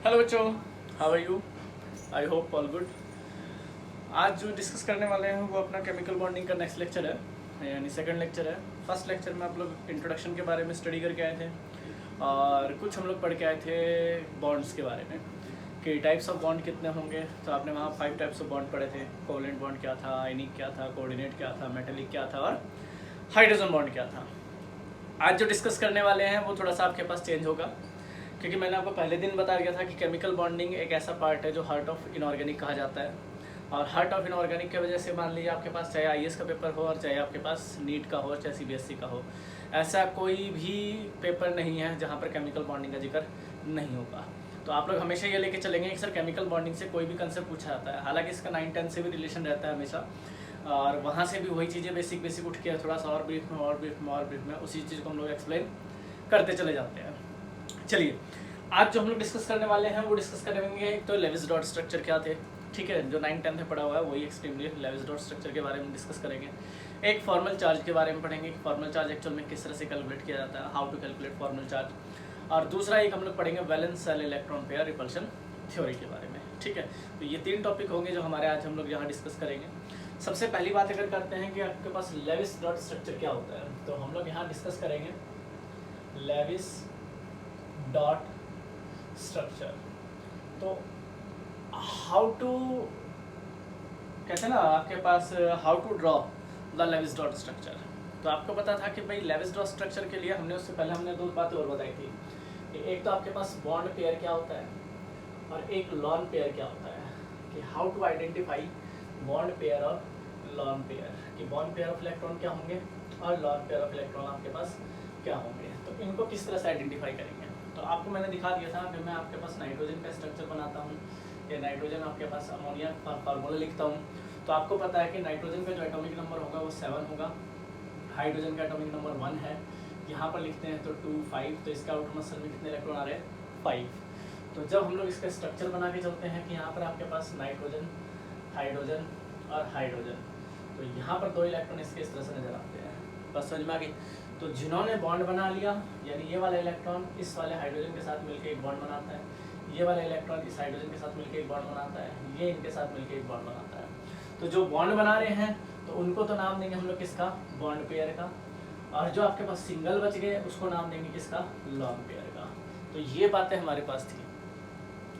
Hello बच्चों, how are you? I hope all good. आज जो डिस्कस करने वाले हैं वो अपना केमिकल बॉन्डिंग का नेक्स्ट लेक्चर है, यानी सेकंड लेक्चर है। फर्स्ट लेक्चर में आप लोग इंट्रोडक्शन के बारे में स्टडी करके आए थे और कुछ हम लोग पढ़ के आए थे बॉन्ड्स के बारे में कि टाइप्स ऑफ बॉन्ड कितने होंगे। तो आपने वहाँ 5 टाइप्स ऑफ बॉन्ड पढ़े थे। कोवलेंट बॉन्ड क्या था, आयनिक क्या था, कोऑर्डिनेट क्या था, मेटेलिक क्या था और हाइड्रोजन बॉन्ड क्या था। आज जो डिस्कस करने वाले हैं वो थोड़ा सा आपके पास चेंज होगा, क्योंकि मैंने आपको पहले दिन बता दिया था कि केमिकल बॉन्डिंग एक ऐसा पार्ट है जो हार्ट ऑफ इनऑर्गेनिक कहा जाता है। और हार्ट ऑफ इनऑर्गेनिक की वजह से मान लीजिए आपके पास चाहे आईएएस का पेपर हो और चाहे आपके पास नीट का हो, चाहे सीबीएसई का हो, ऐसा कोई भी पेपर नहीं है जहाँ पर केमिकल बॉन्डिंग का जिक्र नहीं होगा। तो आप लोग हमेशा ये लेके चलेंगे कि सर केमिकल बॉन्डिंग से कोई भी कंसेप्ट पूछा जाता है। हालांकि इसका 9-10 से भी रिलेशन रहता है हमेशा, और वहाँ से भी वही चीज़ें बेसिक उठ के थोड़ा सा और ब्रीफ में उसी चीज़ को हम लोग एक्सप्लेन करते चले जाते हैं। चलिए, आज जो हम लोग डिस्कस करने वाले हैं वो डिस्कस करेंगे एक तो लेविस डॉट स्ट्रक्चर क्या थे, ठीक है, जो 9-10 में पढ़ा हुआ है वही एक्सट्रीमली लेविस डॉट स्ट्रक्चर के बारे में डिस्कस करेंगे। एक फॉर्मल चार्ज के बारे में पढ़ेंगे कि फॉर्मल चार्ज एक्चुअल में किस तरह से कैलकुलेट किया जाता है, how to calculate formal charge. और दूसरा एक हम लोग पढ़ेंगे valence shell electron pair repulsion theory के बारे में, ठीक है। तो ये 3 टॉपिक होंगे जो हमारे आज हम लोग यहाँ डिस्कस करेंगे। सबसे पहली बात अगर करते हैं कि आपके पास लेविस डॉट स्ट्रक्चर क्या होता है, तो हम लोग यहाँ डिस्कस करेंगे लेविस डॉट स्ट्रक्चर। तो हाउ टू कहते हैं ना आपके पास how to draw the Lewis dot structure. तो आपको पता था कि भाई लेविस डॉट स्ट्रक्चर के लिए उससे पहले हमने 2 बातें और बताई थी कि एक तो आपके पास बॉन्ड पेयर क्या होता है और एक लॉन पेयर क्या होता है, कि how to identify bond pair और लॉन पेयर, कि बॉन्ड पेयर ऑफ इलेक्ट्रॉन क्या होंगे और लॉन पेयर ऑफ इलेक्ट्रॉन आपके पास क्या होंगे। तो इनको किस तरह से आइडेंटिफाई करेंगे। तो आपको मैंने दिखा दिया था कि मैं आपके पास नाइट्रोजन का स्ट्रक्चर बनाता हूँ या नाइट्रोजन आपके पास अमोनिया का फार्मूला लिखता हूँ। तो आपको पता है कि नाइट्रोजन का जो एटॉमिक नंबर होगा वो 7 होगा, हाइड्रोजन का एटॉमिक नंबर 1 है। यहाँ पर लिखते हैं तो 2, 5, तो इसका आउटर मसल में कितने इलेक्ट्रॉन आ रहे हैं, 5। तो जब हम लोग इसका स्ट्रक्चर बना के चलते हैं कि यहाँ पर आपके पास नाइट्रोजन, हाइड्रोजन और हाइड्रोजन, तो यहाँ पर 2 इलेक्ट्रॉन इसके इस तरह से नजर आते हैं। बस समझ में आ गई। तो जिन्होंने बॉन्ड बना लिया, यानी ये वाला इलेक्ट्रॉन इस वाले हाइड्रोजन के साथ मिलकर एक बॉन्ड बनाता है, ये वाला इलेक्ट्रॉन इस हाइड्रोजन के साथ मिलकर एक बॉन्ड बनाता है, ये इनके साथ मिलकर एक बॉन्ड बनाता है। तो जो बॉन्ड बना रहे हैं तो उनको तो नाम देंगे हम लोग किसका, बॉन्ड पेयर का, और जो आपके पास सिंगल बच गए उसको नाम देंगे किसका, लॉन पेयर का। तो ये बातें हमारे पास थी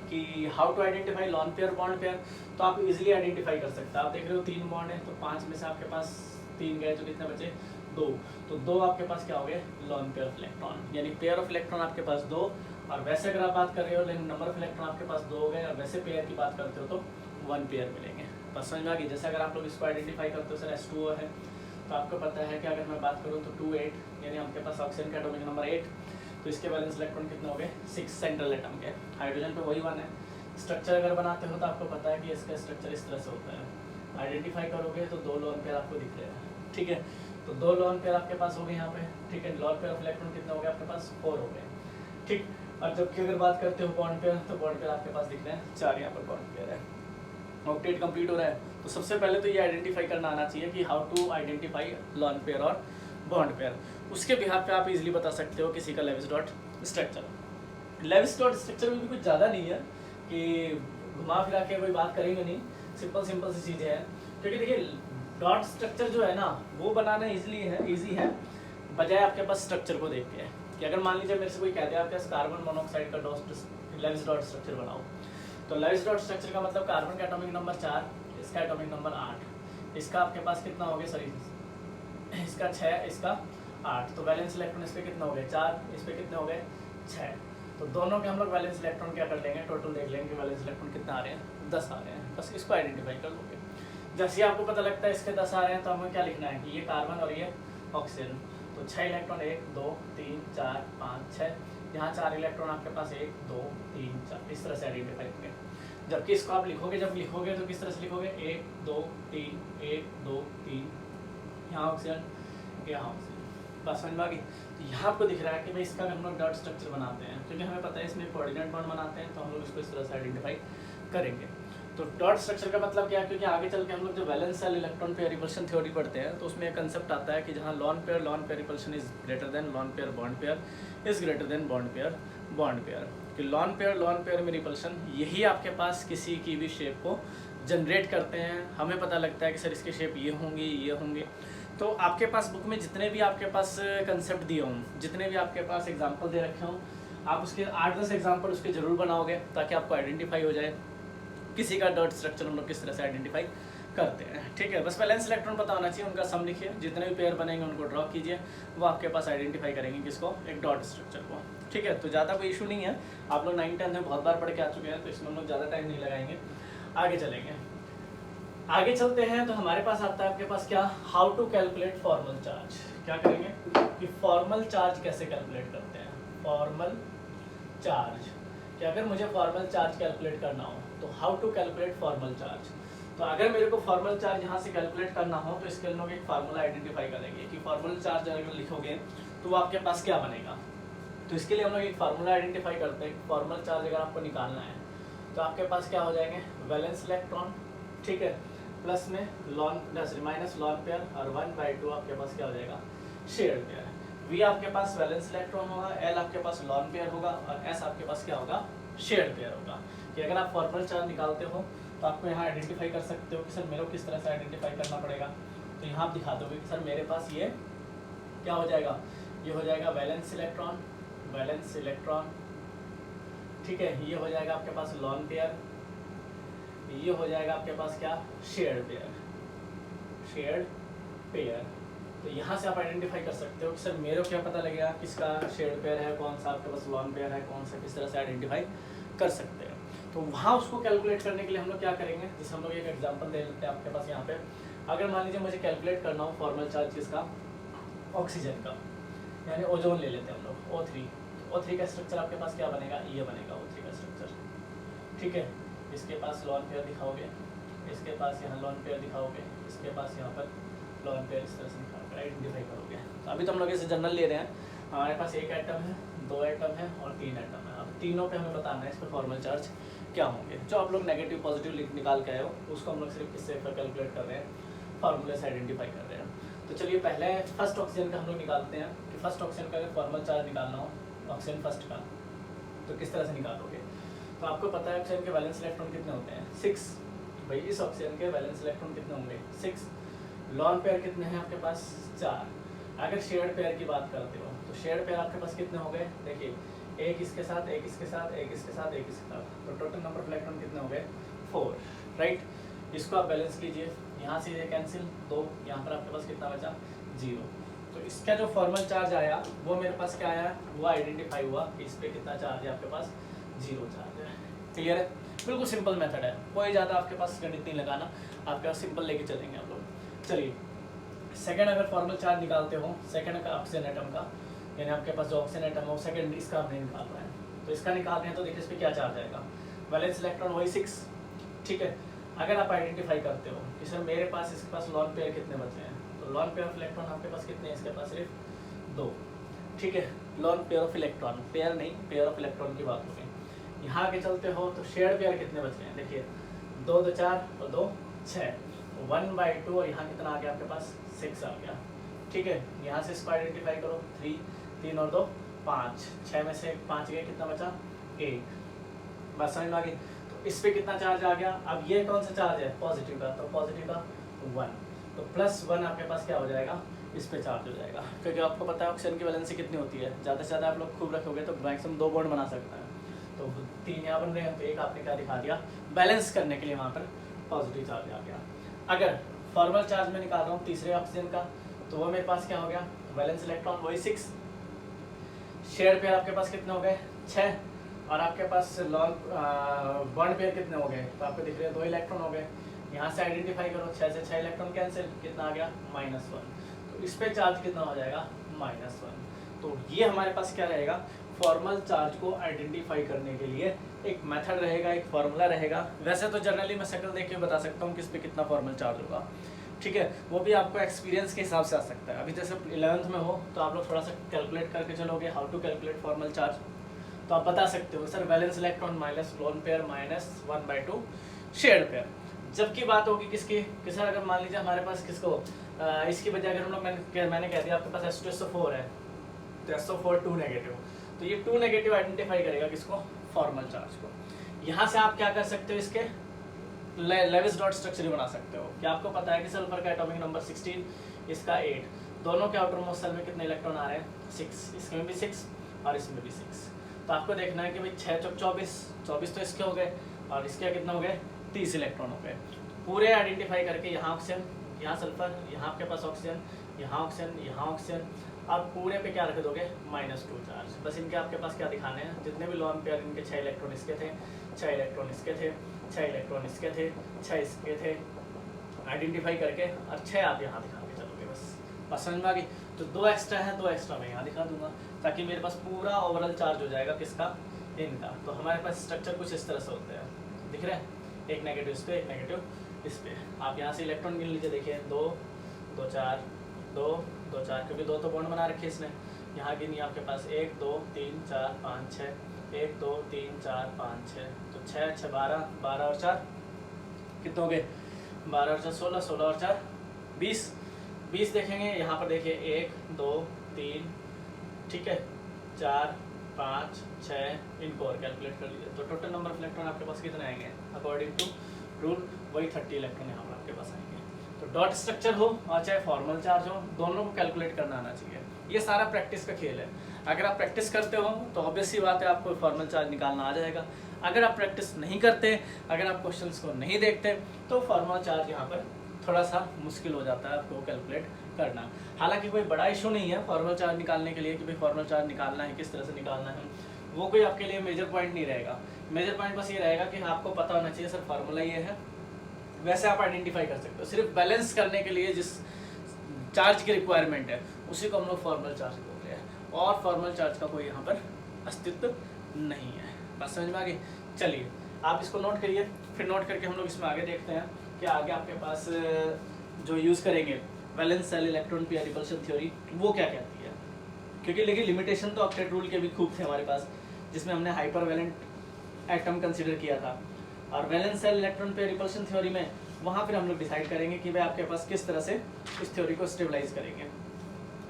कि how to identify lone pair bond pair. तो आप इजीली आइडेंटिफाई कर सकते हैं। आप देख रहे हो 3 बॉन्ड है, तो 5 में से आपके पास 3 गए तो कितने बचे, 2। तो 2 आपके पास क्या हो गए, लॉन पेयर ऑफ इलेक्ट्रॉन, यानी पेयर ऑफ इलेक्ट्रॉन आपके पास 2। और वैसे अगर आप बात कर रहे हो लेकिन नंबर ऑफ इलेक्ट्रॉन आपके पास 2 हो गए, और वैसे पेयर की बात करते हो तो 1 पेयर मिलेंगे। बस समझ में आ गई। जैसे अगर आप लोग इसको आइडेंटिफाई करते हो सर H2O है, तो आपको पता है कि अगर मैं बात करूँ तो 2, 8, यानी आपके पास ऑक्सीजन का एटॉमिक नंबर 8, तो इसके वैलेंस इलेक्ट्रॉन कितने हो गए, 6 सेंट्रल एटम के। हाइड्रोजन पे वही 1 है। स्ट्रक्चर अगर बनाते हो तो आपको पता है कि इसका स्ट्रक्चर इस तरह से होता है। आइडेंटिफाई करोगे तो 2 लोन पेयर आपको दिख रहे हैं, ठीक है। तो 2 लोन पेयर आपके पास हो गए यहाँ पे, ठीक है। लॉन पेयर ऑफ इलेक्ट्रॉन कितने हो गए आपके पास, 4 हो गए, ठीक। और जबकि अगर बात करते हो बॉन्ड पेयर, तो बॉन्ड पेयर आपके पास दिख रहे हैं 4, यहाँ पर बॉन्ड पेयर है। ऑक्टेट कंप्लीट हो रहा है। तो सबसे पहले तो ये आइडेंटिफाई करना आना चाहिए कि how to identify lone pair और बॉन्ड पेयर। उसके बिहाफ पे आप इजीली बता सकते हो किसी का Lewis dot structure. Lewis dot structure में भी कुछ ज़्यादा नहीं है कि घुमा फिरा के कोई बात करेंगे नहीं, सिंपल सी चीज़ें हैं। क्योंकि देखिए डॉट स्ट्रक्चर जो है ना वो बनाना ईजी है बजाय आपके पास स्ट्रक्चर को देख के। कि अगर मान लीजिए मेरे से कोई कहते हैं आपके पास कार्बन मोनोऑक्साइड का लेविस डॉट स्ट्रक्चर बनाओ, तो लेविस डॉट स्ट्रक्चर का मतलब कार्बन का एटॉमिक नंबर 4, इसका एटॉमिक नंबर 8, इसका आपके पास कितना हो गया, सॉरी इसका 6, इसका 8। तो वैलेंस इलेक्ट्रॉन इस पर कितना हो गए, 4, इस पर कितने हो गए, 6। तो दोनों के हम लोग वैलेंस इलेक्ट्रॉन क्या कर लेंगे, टोटल देख लेंगे वैलेंस इलेक्ट्रॉन कितना आ रहे हैं, 10 आ रहे हैं। बस इसको आइडेंटिफाई कर लोगे। जैसे आपको पता लगता है इसके 10 आ रहे हैं तो हमें क्या लिखना है कि ये कार्बन और ये ऑक्सीजन। तो 6 इलेक्ट्रॉन 1, 2, 3, 4, 5, 6, यहाँ 4 इलेक्ट्रॉन आपके पास 1, 2, 3, 4, इस तरह से आइडेंटिफाई होंगे। जबकि इसको आप लिखोगे, जब लिखोगे तो किस तरह से लिखोगे, 1, 2, 3, 1, 2, 3, यहाँ ऑक्सीजन, यहाँ ऑक्सीजन। बस समझ में आ गई। तो यहाँ आपको दिख रहा है कि भाई इसका हम लोग डॉट स्ट्रक्चर बनाते हैं, क्योंकि हमें पता है इसमें कोऑर्डिनेट बॉन्ड बनाते हैं, तो हम लोग इसको इस तरह से आइडेंटिफाई करेंगे। तो डॉट स्ट्रक्चर का मतलब क्या है, क्योंकि आगे चल के हम लोग जो valence shell electron pair repulsion theory पढ़ते हैं तो उसमें एक कंसेप्ट आता है कि जहाँ lone pair repulsion is greater than lawn pair bond pair is greater than bond pair bond pair कि लॉन पेयर में रिपल्शन, यही आपके पास किसी की भी शेप को जनरेट करते हैं। हमें पता लगता है कि सर इसकी शेप ये होंगी। तो आपके पास बुक में जितने भी आपके पास कंसेप्ट दिए हों, जितने भी आपके पास एग्जांपल दे रखे हों, आप उसके 8-10 एग्जांपल उसके ज़रूर बनाओगे ताकि आपको आइडेंटिफाई हो जाए किसी का डॉट स्ट्रक्चर हम लोग किस तरह से आइडेंटिफाई करते हैं। ठीक है, बस वैलेंस इलेक्ट्रॉन पता होना चाहिए, उनका सम लिखिए, जितने भी पेयर बनेंगे उनको ड्रॉ कीजिए, वो आपके पास आइडेंटिफाई करेंगे किसको, एक डॉट स्ट्रक्चर को। ठीक है, तो ज़्यादा कोई इशू नहीं है, आप लोग 9-10 में बहुत बार पढ़ के आ चुके हैं, तो इसमें हम लोग ज़्यादा टाइम नहीं लगाएंगे, आगे चलेंगे। आगे चलते हैं तो हमारे पास आता है आपके पास क्या, how to calculate formal charge. क्या करेंगे कि फॉर्मल चार्ज कैसे कैलकुलेट करते हैं। फॉर्मल चार्ज कि अगर मुझे फॉर्मल चार्ज कैलकुलेट करना हो तो how to calculate formal charge. तो अगर मेरे को फॉर्मल चार्ज यहाँ से कैलकुलेट करना हो तो इसके लिए लोग एक फार्मूला आइडेंटिफाई करेंगे कि फॉर्मल चार्ज अगर लिखोगे तो वो आपके पास क्या बनेगा। तो इसके लिए हम लोग एक फार्मूला आइडेंटिफाई करते हैं। फॉर्मल चार्ज अगर आपको निकालना है तो आपके पास क्या हो जाएंगे, वैलेंस इलेक्ट्रॉन, ठीक है, प्लस में माइनस लॉन पेयर, और 1/2 आपके पास क्या हो जाएगा, शेयर्ड पेयर। V आपके पास वैलेंस इलेक्ट्रॉन होगा, L आपके पास लॉन पेयर होगा, और S आपके पास क्या होगा, शेयर्ड पेयर होगा। कि अगर आप फॉर्मल चार्ज निकालते हो तो आपको यहाँ आइडेंटिफाई कर सकते हो कि सर मेरे को किस तरह से आइडेंटिफाई करना पड़ेगा। तो यहाँ आप दिखा दोगे कि सर मेरे पास ये क्या हो जाएगा, ये हो जाएगा वैलेंस इलेक्ट्रॉन, ठीक है, ये हो जाएगा आपके पास लॉन पेयर, ये हो जाएगा आपके पास क्या, शेयर्ड पेयर। तो यहाँ से आप आइडेंटिफाई कर सकते हो कि सर मेरे को क्या पता लगेगा किसका शेयर्ड पेयर है, कौन सा आपके पास लॉन पेयर है, कौन सा, किस तरह से आइडेंटिफाई कर सकते हैं। तो वहाँ उसको कैलकुलेट करने के लिए हम लोग क्या करेंगे, जैसे हम लोग एक एग्जांपल दे लेते हैं आपके पास यहाँ पे। अगर मान लीजिए मुझे कैलकुलेट करना हो फॉर्मल चार्ज किसका, ऑक्सीजन का, यानी ओजोन ले लेते हैं हम लोग, O3 का स्ट्रक्चर आपके पास क्या बनेगा, ये बनेगा O3 का स्ट्रक्चर, ठीक है। इसके पास लॉन पेयर दिखाओगे, इसके पास यहाँ लॉन पेयर दिखाओगे, इसके पास यहाँ पर लॉन पेयर इस तरह से निकाल आइडेंटिफाई करोगे। तो अभी तो हम लोग इसे जनरल ले रहे हैं, हमारे पास एक एटम है, 2 एटम है और 3 एटम है। अब तीनों पे हमें बताना है इस पर फॉर्मल चार्ज क्या होंगे। जो आप लोग नेगेटिव पॉजिटिव निकाल के आए हो उसको हम लोग सिर्फ किससे कैलकुलेट कर रहे हैं, फार्मूले से आइडेंटिफाई कर रहे हैं। तो चलिए पहले फर्स्ट ऑक्सीजन का हम लोग निकालते हैं कि फर्स्ट ऑक्सीजन का अगर फॉर्मल चार्ज निकालना हो ऑक्सीजन फर्स्ट का तो किस तरह से निकालोगे। तो आपको पता है ऑक्सीजन के वैलेंस इलेक्ट्रॉन कितने होते हैं, 6। भाई इस ऑक्सीजन के वैलेंस इलेक्ट्रॉन कितने होंगे, 6। लॉन पेयर कितने हैं आपके पास, 4। अगर शेयर्ड पेयर की बात करते हो तो शेयर्ड पेयर आपके पास कितने हो गए, देखिए एक इसके साथ, एक इसके साथ, एक इसके साथ, एक इसके साथ, तो टोटल नंबर ऑफ इलेक्ट्रॉन कितने हो गए, 4, राइट। इसको आप बैलेंस कीजिए, यहाँ से ये कैंसिल, 2, यहाँ पर आपके पास कितना बचा, 0। तो इसका जो फॉर्मल चार्ज आया वो मेरे पास क्या आया, वो आइडेंटिफाई हुआ कि इस पर कितना चार्ज है, आपके पास 0 चार्ज है। क्लियर है, बिल्कुल सिंपल मेथड है, कोई ज़्यादा आपके पास गणित नहीं लगाना, आपके पास सिंपल लेके चलेंगे आप लोग। चलिए सेकंड अगर फॉर्मल चार्ज निकालते हो सेकंड का ऑक्सीजन एटम का, यानी आपके पास जो ऑक्सीजन एटम है वो सेकंड इसका हमने निकाल रहा है, तो इसका निकाल रहे हैं तो देखिए इस पर क्या चार्ज आएगा, वैलेंस इलेक्ट्रॉन वही 6, ठीक है। अगर आप आइडेंटिफाई करते हो कि सर मेरे पास इसके पास लॉन पेयर कितने बचे हैं, तो लॉन पेयर ऑफ इलेक्ट्रॉन आपके पास कितने हैं, इसके पास सिर्फ 2, ठीक है। Lone pair of electron, pair नहीं, पेयर ऑफ इलेक्ट्रॉन की बात हो गई। यहाँ आगे चलते हो तो शेयर्ड पेयर कितने बचे हैं, देखिए 2 2 4 और 2 6, 1/2 और यहाँ कितना आ गया आपके पास, 6 आ गया, ठीक है। यहाँ से इसको आइडेंटिफाई करो, 3 और 2 5, 6 में से 5 गए, कितना बचा, 1। बस समझ में आ गई। तो इस पे कितना चार्ज आ गया, अब ये कौन सा चार्ज है, पॉजिटिव का, तो पॉजिटिव का 1, तो +1 आपके पास क्या हो जाएगा, इस पे चार्ज हो जाएगा। क्योंकि आपको पता है ऑक्सीजन की वैलेंसी कितनी होती है, ज़्यादा से ज़्यादा आप लोग खूब रखोगे तो मैक्सिमम 2 बॉन्ड बना सकता है, तो 3 यहाँ बन रहे हैं, तो एक आपने क्या दिखा दिया, बैलेंस करने के लिए वहाँ पर पॉजिटिव चार्ज आ गया। अगर फॉर्मल चार्ज में निकाल रहा हूँ तीसरे ऑक्सीजन का, तो वो मेरे पास क्या हो गया, वैलेंस इलेक्ट्रॉन वही 6, शेयर्ड पेयर आपके पास कितने हो गए, 6, और आपके पास लॉन बॉन्ड पेयर कितने हो गए, तो आपको दिख रहे हैं 2 इलेक्ट्रॉन हो गए। यहाँ से आइडेंटिफाई करो, 6 से 6 इलेक्ट्रॉन कैंसिल, कितना आ गया, -1, तो इस पे चार्ज कितना हो जाएगा, -1। तो ये हमारे पास क्या रहेगा, फॉर्मल चार्ज को आइडेंटिफाई करने के लिए एक मेथड रहेगा, एक फार्मूला रहेगा। वैसे तो जनरली मैं शक्ल देख के बता सकता हूँ किस पे कितना फॉर्मल चार्ज होगा, ठीक है, वो भी आपको एक्सपीरियंस के हिसाब से आ सकता है। अभी जैसे 11th में हो तो आप लोग थोड़ा सा कैलकुलेट करके चलोगे, how to calculate formal charge, तो आप बता सकते हो sir valence electron minus lone pair minus 1/2 shared pair. जबकि बात होगी किसकी, कि सर अगर मान लीजिए हमारे पास किसको इसकी बजाय अगर हम लोग मैंने कह दिया आपके पास H2SO4 है, तो SO4 2 नेगेटिव, तो ये 2 नेगेटिव आइडेंटिफाई करेगा किसको, फॉर्मल चार्ज को। यहाँ से आप क्या कर सकते हो, इसके लेविस डॉट स्ट्रक्चर बना सकते हो। क्या आपको पता है कि सल्फर का एटॉमिक नंबर 16, इसका 8, दोनों के आउटरमोस्ट शेल में कितने इलेक्ट्रॉन आ रहे हैं, 6, इसमें भी 6 और इसमें भी 6। तो आपको देखना है कि भाई 6 चौक 24, 24 तो इसके हो गए और इसके कितने हो गए, 30 इलेक्ट्रॉन हो गए। पूरे आइडेंटिफाई करके यहाँ ऑक्सीजन, यहाँ सल्फर, यहाँ आपके पास ऑक्सीजन, यहाँ ऑक्सीजन, यहाँ ऑक्सीजन, आप पूरे पे क्या रख दोगे, -2 चार्ज। बस इनके आपके पास क्या दिखाने हैं, जितने भी लोन पेयर इनके 6 इलेक्ट्रॉन इसके थे, 6 इलेक्ट्रॉन इसके थे, 6 इलेक्ट्रॉन इसके थे, 6 इसके थे, आइडेंटिफाई करके और 6 आप यहाँ दिखा के चलोगे। बस समझ में आ गई। तो 2 एक्स्ट्रा है, 2 एक्स्ट्रा मैं यहाँ दिखा दूंगा ताकि मेरे पास पूरा ओवरऑल चार्ज हो जाएगा किसका, इनका। तो हमारे पास स्ट्रक्चर कुछ इस तरह से होते हैं, दिख रहे हैं, एक नेगेटिव इस पर, एक नेगेटिव इस पर। आप यहाँ से इलेक्ट्रॉन गिन लीजिए, देखिए 2 2 4 2 2 4, क्योंकि 2 तो बॉन्ड बना रखे इसने। यहाँ गिनिए आपके पास 1 2 3 4 5 6, 1 2 3 4 5 6, तो 6 6 12, 12 और 4 कितने हो गए, 12 और 4 16, 16 और 4 20, 20 देखेंगे यहाँ पर, देखिए 1 2 3, ठीक है, 4 5 6, इनको और कैलकुलेट कर लीजिए। तो टोटल नंबर ऑफ इलेक्ट्रॉन आपके पास कितने आएंगे, अकॉर्डिंग टू रूल वही 30 इलेक्ट्रॉन यहाँ पर आपके पास आएंगे। तो डॉट स्ट्रक्चर हो और चाहे फॉर्मल चार्ज हो, दोनों को कैलकुलेट करना आना चाहिए। ये सारा प्रैक्टिस का खेल है। अगर आप प्रैक्टिस करते हो तो ऑब्वियस सी बात है आपको फॉर्मल चार्ज निकालना आ जाएगा। अगर आप प्रैक्टिस नहीं करते, अगर आप क्वेश्चंस को नहीं देखते, तो फॉर्मल चार्ज यहाँ पर थोड़ा सा मुश्किल हो जाता है आपको कैलकुलेट करना। हालांकि कोई बड़ा इशू नहीं है फॉर्मल चार्ज निकालने के लिए कि भाई फॉर्मल चार्ज निकालना है, किस तरह से निकालना है, वो कोई आपके लिए मेजर पॉइंट नहीं रहेगा। मेजर पॉइंट बस ये रहेगा कि आपको पता होना चाहिए सर फार्मूला ये है, वैसे आप आइडेंटिफाई कर सकते हो। सिर्फ बैलेंस करने के लिए जिस चार्ज की रिक्वायरमेंट है उसी को हम लोग फॉर्मल चार्ज बोलते हैं, और फॉर्मल चार्ज का कोई यहाँ पर अस्तित्व नहीं है। बस समझ में आ गई। चलिए आप इसको नोट करिए, फिर नोट करके हम लोग इसमें आगे देखते हैं कि आगे आपके पास जो यूज़ करेंगे valence shell electron pair repulsion theory वो क्या कहती है। क्योंकि लेकिन लिमिटेशन तो ऑक्टेट रूल के भी खूब थे हमारे पास, जिसमें हमने हाइपर वैलेंट एटम कंसिडर किया था। और valence shell electron pair repulsion theory में वहाँ फिर हम लोग डिसाइड करेंगे कि भाई आपके पास किस तरह से इस थ्योरी को स्टेबलाइज करेंगे,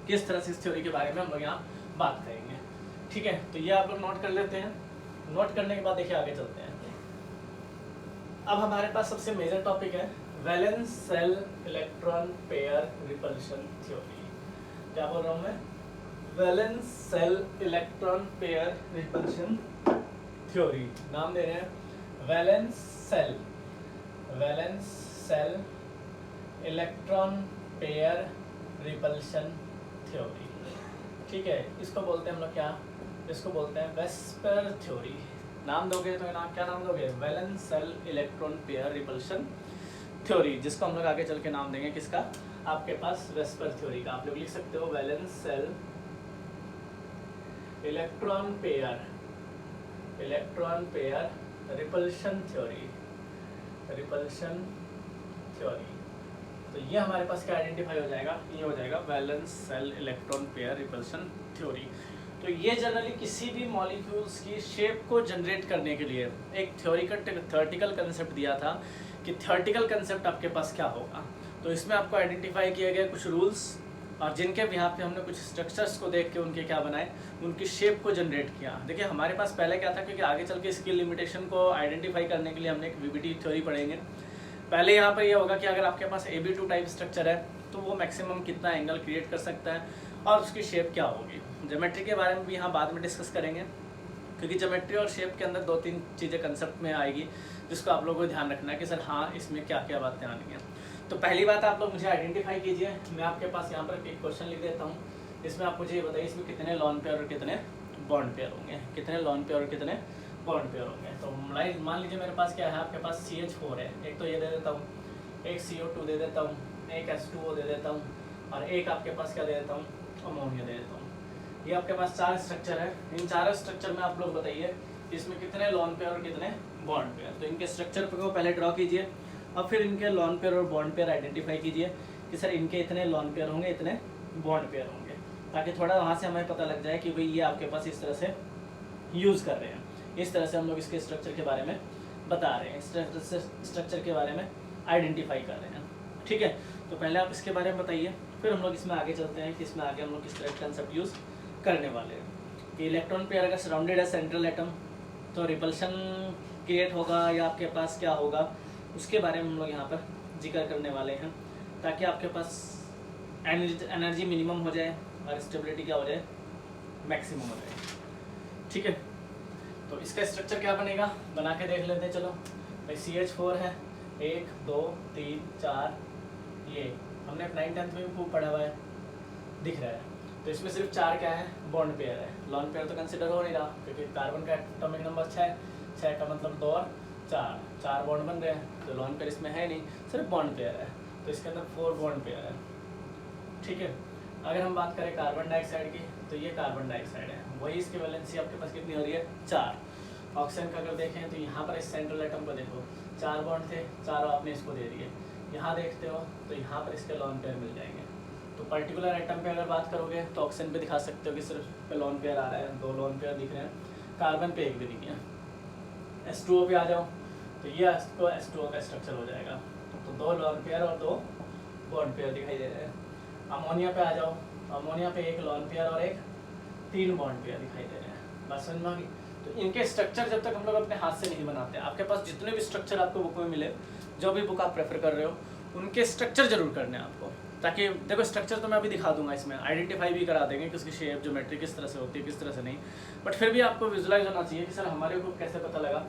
किस तरह से इस थ्योरी के बारे में हम लोग यहाँ बात करेंगे। ठीक है, तो ये आप लोग नोट कर लेते हैं। नोट करने के बाद देखिए आगे चलते हैं। अब हमारे पास सबसे मेजर टॉपिक है valence shell electron pair repulsion theory. क्या बोल रहा हूँ मैं, valence shell electron pair repulsion theory. नाम दे रहे हैं valence shell electron pair repulsion theory. ठीक है, इसको बोलते हैं हम लोग क्या, इसको बोलते हैं वेस्पर थ्योरी। नाम दोगे तो क्या नाम दोगे, valence shell electron pair repulsion theory, जिसको हम लोग आगे चल के नाम देंगे किसका, आपके पास वेस्पर थ्योरी का। आप लोग लिख सकते हो valence shell electron pair repulsion theory. तो ये हमारे पास क्या आइडेंटिफाई हो जाएगा, ये हो जाएगा valence shell electron pair repulsion theory. तो ये जनरली किसी भी मॉलिक्यूल्स की शेप को जनरेट करने के लिए एक थ्योरेटिकल कंसेप्ट दिया था कि थ्योरेटिकल कंसेप्ट आपके पास क्या होगा। तो इसमें आपको आइडेंटिफाई किए गए कुछ रूल्स, और जिनके यहाँ पे हमने कुछ स्ट्रक्चर्स को देख के उनके क्या बनाए, उनकी शेप को जनरेट किया। देखिए हमारे पास पहले क्या था, क्योंकि आगे चल के इसकी लिमिटेशन को आइडेंटिफाई करने के लिए हमने एक वीबीटी थ्योरी पढ़ेंगे। पहले यहाँ पर ये होगा कि अगर आपके पास AB2 टाइप स्ट्रक्चर है तो वो मैक्सिमम कितना एंगल क्रिएट कर सकता है और उसकी शेप क्या होगी। ज्योमेट्री के बारे में भी यहाँ बाद में डिस्कस करेंगे, क्योंकि ज्योमेट्री और शेप के अंदर 2-3 चीज़ें कंसेप्ट में आएगी जिसको आप लोगों को ध्यान रखना है कि सर हाँ इसमें क्या क्या बातें आनी हैं। तो पहली बात आप लोग मुझे आइडेंटिफाई कीजिए। मैं आपके पास यहाँ पर एक क्वेश्चन लिख देता हूँ, इसमें आप मुझे ये बताइए इसमें कितने लॉन पेयर और कितने बॉन्ड पेयर होंगे, कितने लॉन पेयर और कितने बॉन्ड पेयर होंगे। तो मान लीजिए मेरे पास क्या है, आपके पास CH4 है, एक तो ये दे देता हूँ, एक CO2 दे देता हूँ, एक H2O दे देता हूँ, और एक आपके पास क्या दे देता हूँ, अमोनिया दे देता हूँ। ये आपके पास 4 स्ट्रक्चर है। इन 4 स्ट्रक्चर में आप लोग बताइए इसमें कितने लॉन पेयर और कितने बॉन्ड पेयर। तो इनके स्ट्रक्चर को पहले ड्रॉ कीजिए और फिर इनके लॉन पेयर और बॉन्ड पेयर आइडेंटिफाई कीजिए कि सर इनके इतने लॉन पेयर होंगे, इतने बॉन्ड पेयर होंगे, ताकि थोड़ा वहाँ से हमें पता लग जाए कि भाई ये आपके पास इस तरह से यूज़ कर रहे हैं। इस तरह से हम लोग इसके स्ट्रक्चर के बारे में बता रहे हैं, स्ट्रक्चर के बारे में आइडेंटिफाई कर रहे हैं। ठीक है, तो पहले आप इसके बारे में बताइए, फिर हम लोग इसमें आगे चलते हैं कि इसमें आगे हम लोग किस तरह का कंसेप्ट यूज़ करने वाले हैं। कि इलेक्ट्रॉन पेयर अगर सराउंडेड है सेंट्रल एटम तो रिपल्शन क्रिएट होगा या आपके पास क्या होगा, उसके बारे में हम लोग यहाँ पर जिक्र करने वाले हैं, ताकि आपके पास एनर्जी मिनिमम हो जाए और स्टेबिलिटी क्या हो जाए, मैक्सिमम हो जाए। ठीक है, तो इसका स्ट्रक्चर क्या बनेगा, बना के देख लेते हैं। चलो भाई CH4 है, 1 2 3 4, ये हमने 9th-10th में भी खूब पढ़ा हुआ है, दिख रहा है। तो इसमें सिर्फ 4 क्या है, बॉन्ड पेयर है। लॉन पेयर तो कंसिडर हो नहीं रहा, क्योंकि कार्बन का एटॉमिक नंबर 6 का मतलब 2 और 4 बॉन्ड बन रहे हैं, तो लॉन पेयर इसमें है नहीं, सिर्फ बॉन्ड पेयर है। तो इसके अंदर 4 बॉन्ड पेयर है। ठीक है, अगर हम बात करें कार्बन डाइऑक्साइड की, तो ये कार्बन डाइऑक्साइड है, वही इसकी वैलेंसी आपके पास कितनी हो रही है, 4। ऑक्सीजन का अगर देखें तो यहाँ पर इस सेंट्रल एटम को देखो, 4 बॉन्ड थे, 4 आपने इसको दे दिए। यहाँ देखते हो तो यहाँ पर इसके लॉन पेयर मिल जाएंगे। तो पर्टिकुलर एटम पे अगर बात करोगे तो ऑक्सीजन पे दिखा सकते हो कि सिर्फ पे लॉन पेयर आ रहा है, 2 लॉन पेयर दिख रहे हैं, कार्बन पे 1 भी दिख गया। H2O पे आ जाओ तो ये आपको H2O का स्ट्रक्चर हो जाएगा, तो 2 लॉन पेयर और 2 बॉन्ड पेयर दिखाई दे रहे हैं। अमोनिया पे आ जाओ, अमोनिया पे 1 लॉन पेयर और 3 बॉन्ड पेयर दिखाई दे रहे हैं। बात समझ में आ गई। तो इनके स्ट्रक्चर जब तक हम लोग अपने हाथ से नहीं बनाते, आपके पास जितने भी स्ट्रक्चर आपको बुक में मिले, जो भी बुक आप प्रेफर कर रहे हो, उनके स्ट्रक्चर जरूर करने हैं आपको, ताकि देखो स्ट्रक्चर तो मैं अभी दिखा दूंगा, इसमें आइडेंटिफाई भी करा देंगे कि उसकी शेप ज्योमेट्री किस तरह से होती है, किस तरह से नहीं, बट फिर भी आपको विजुलाइज होना चाहिए कि सर हमारे को कैसे पता लगा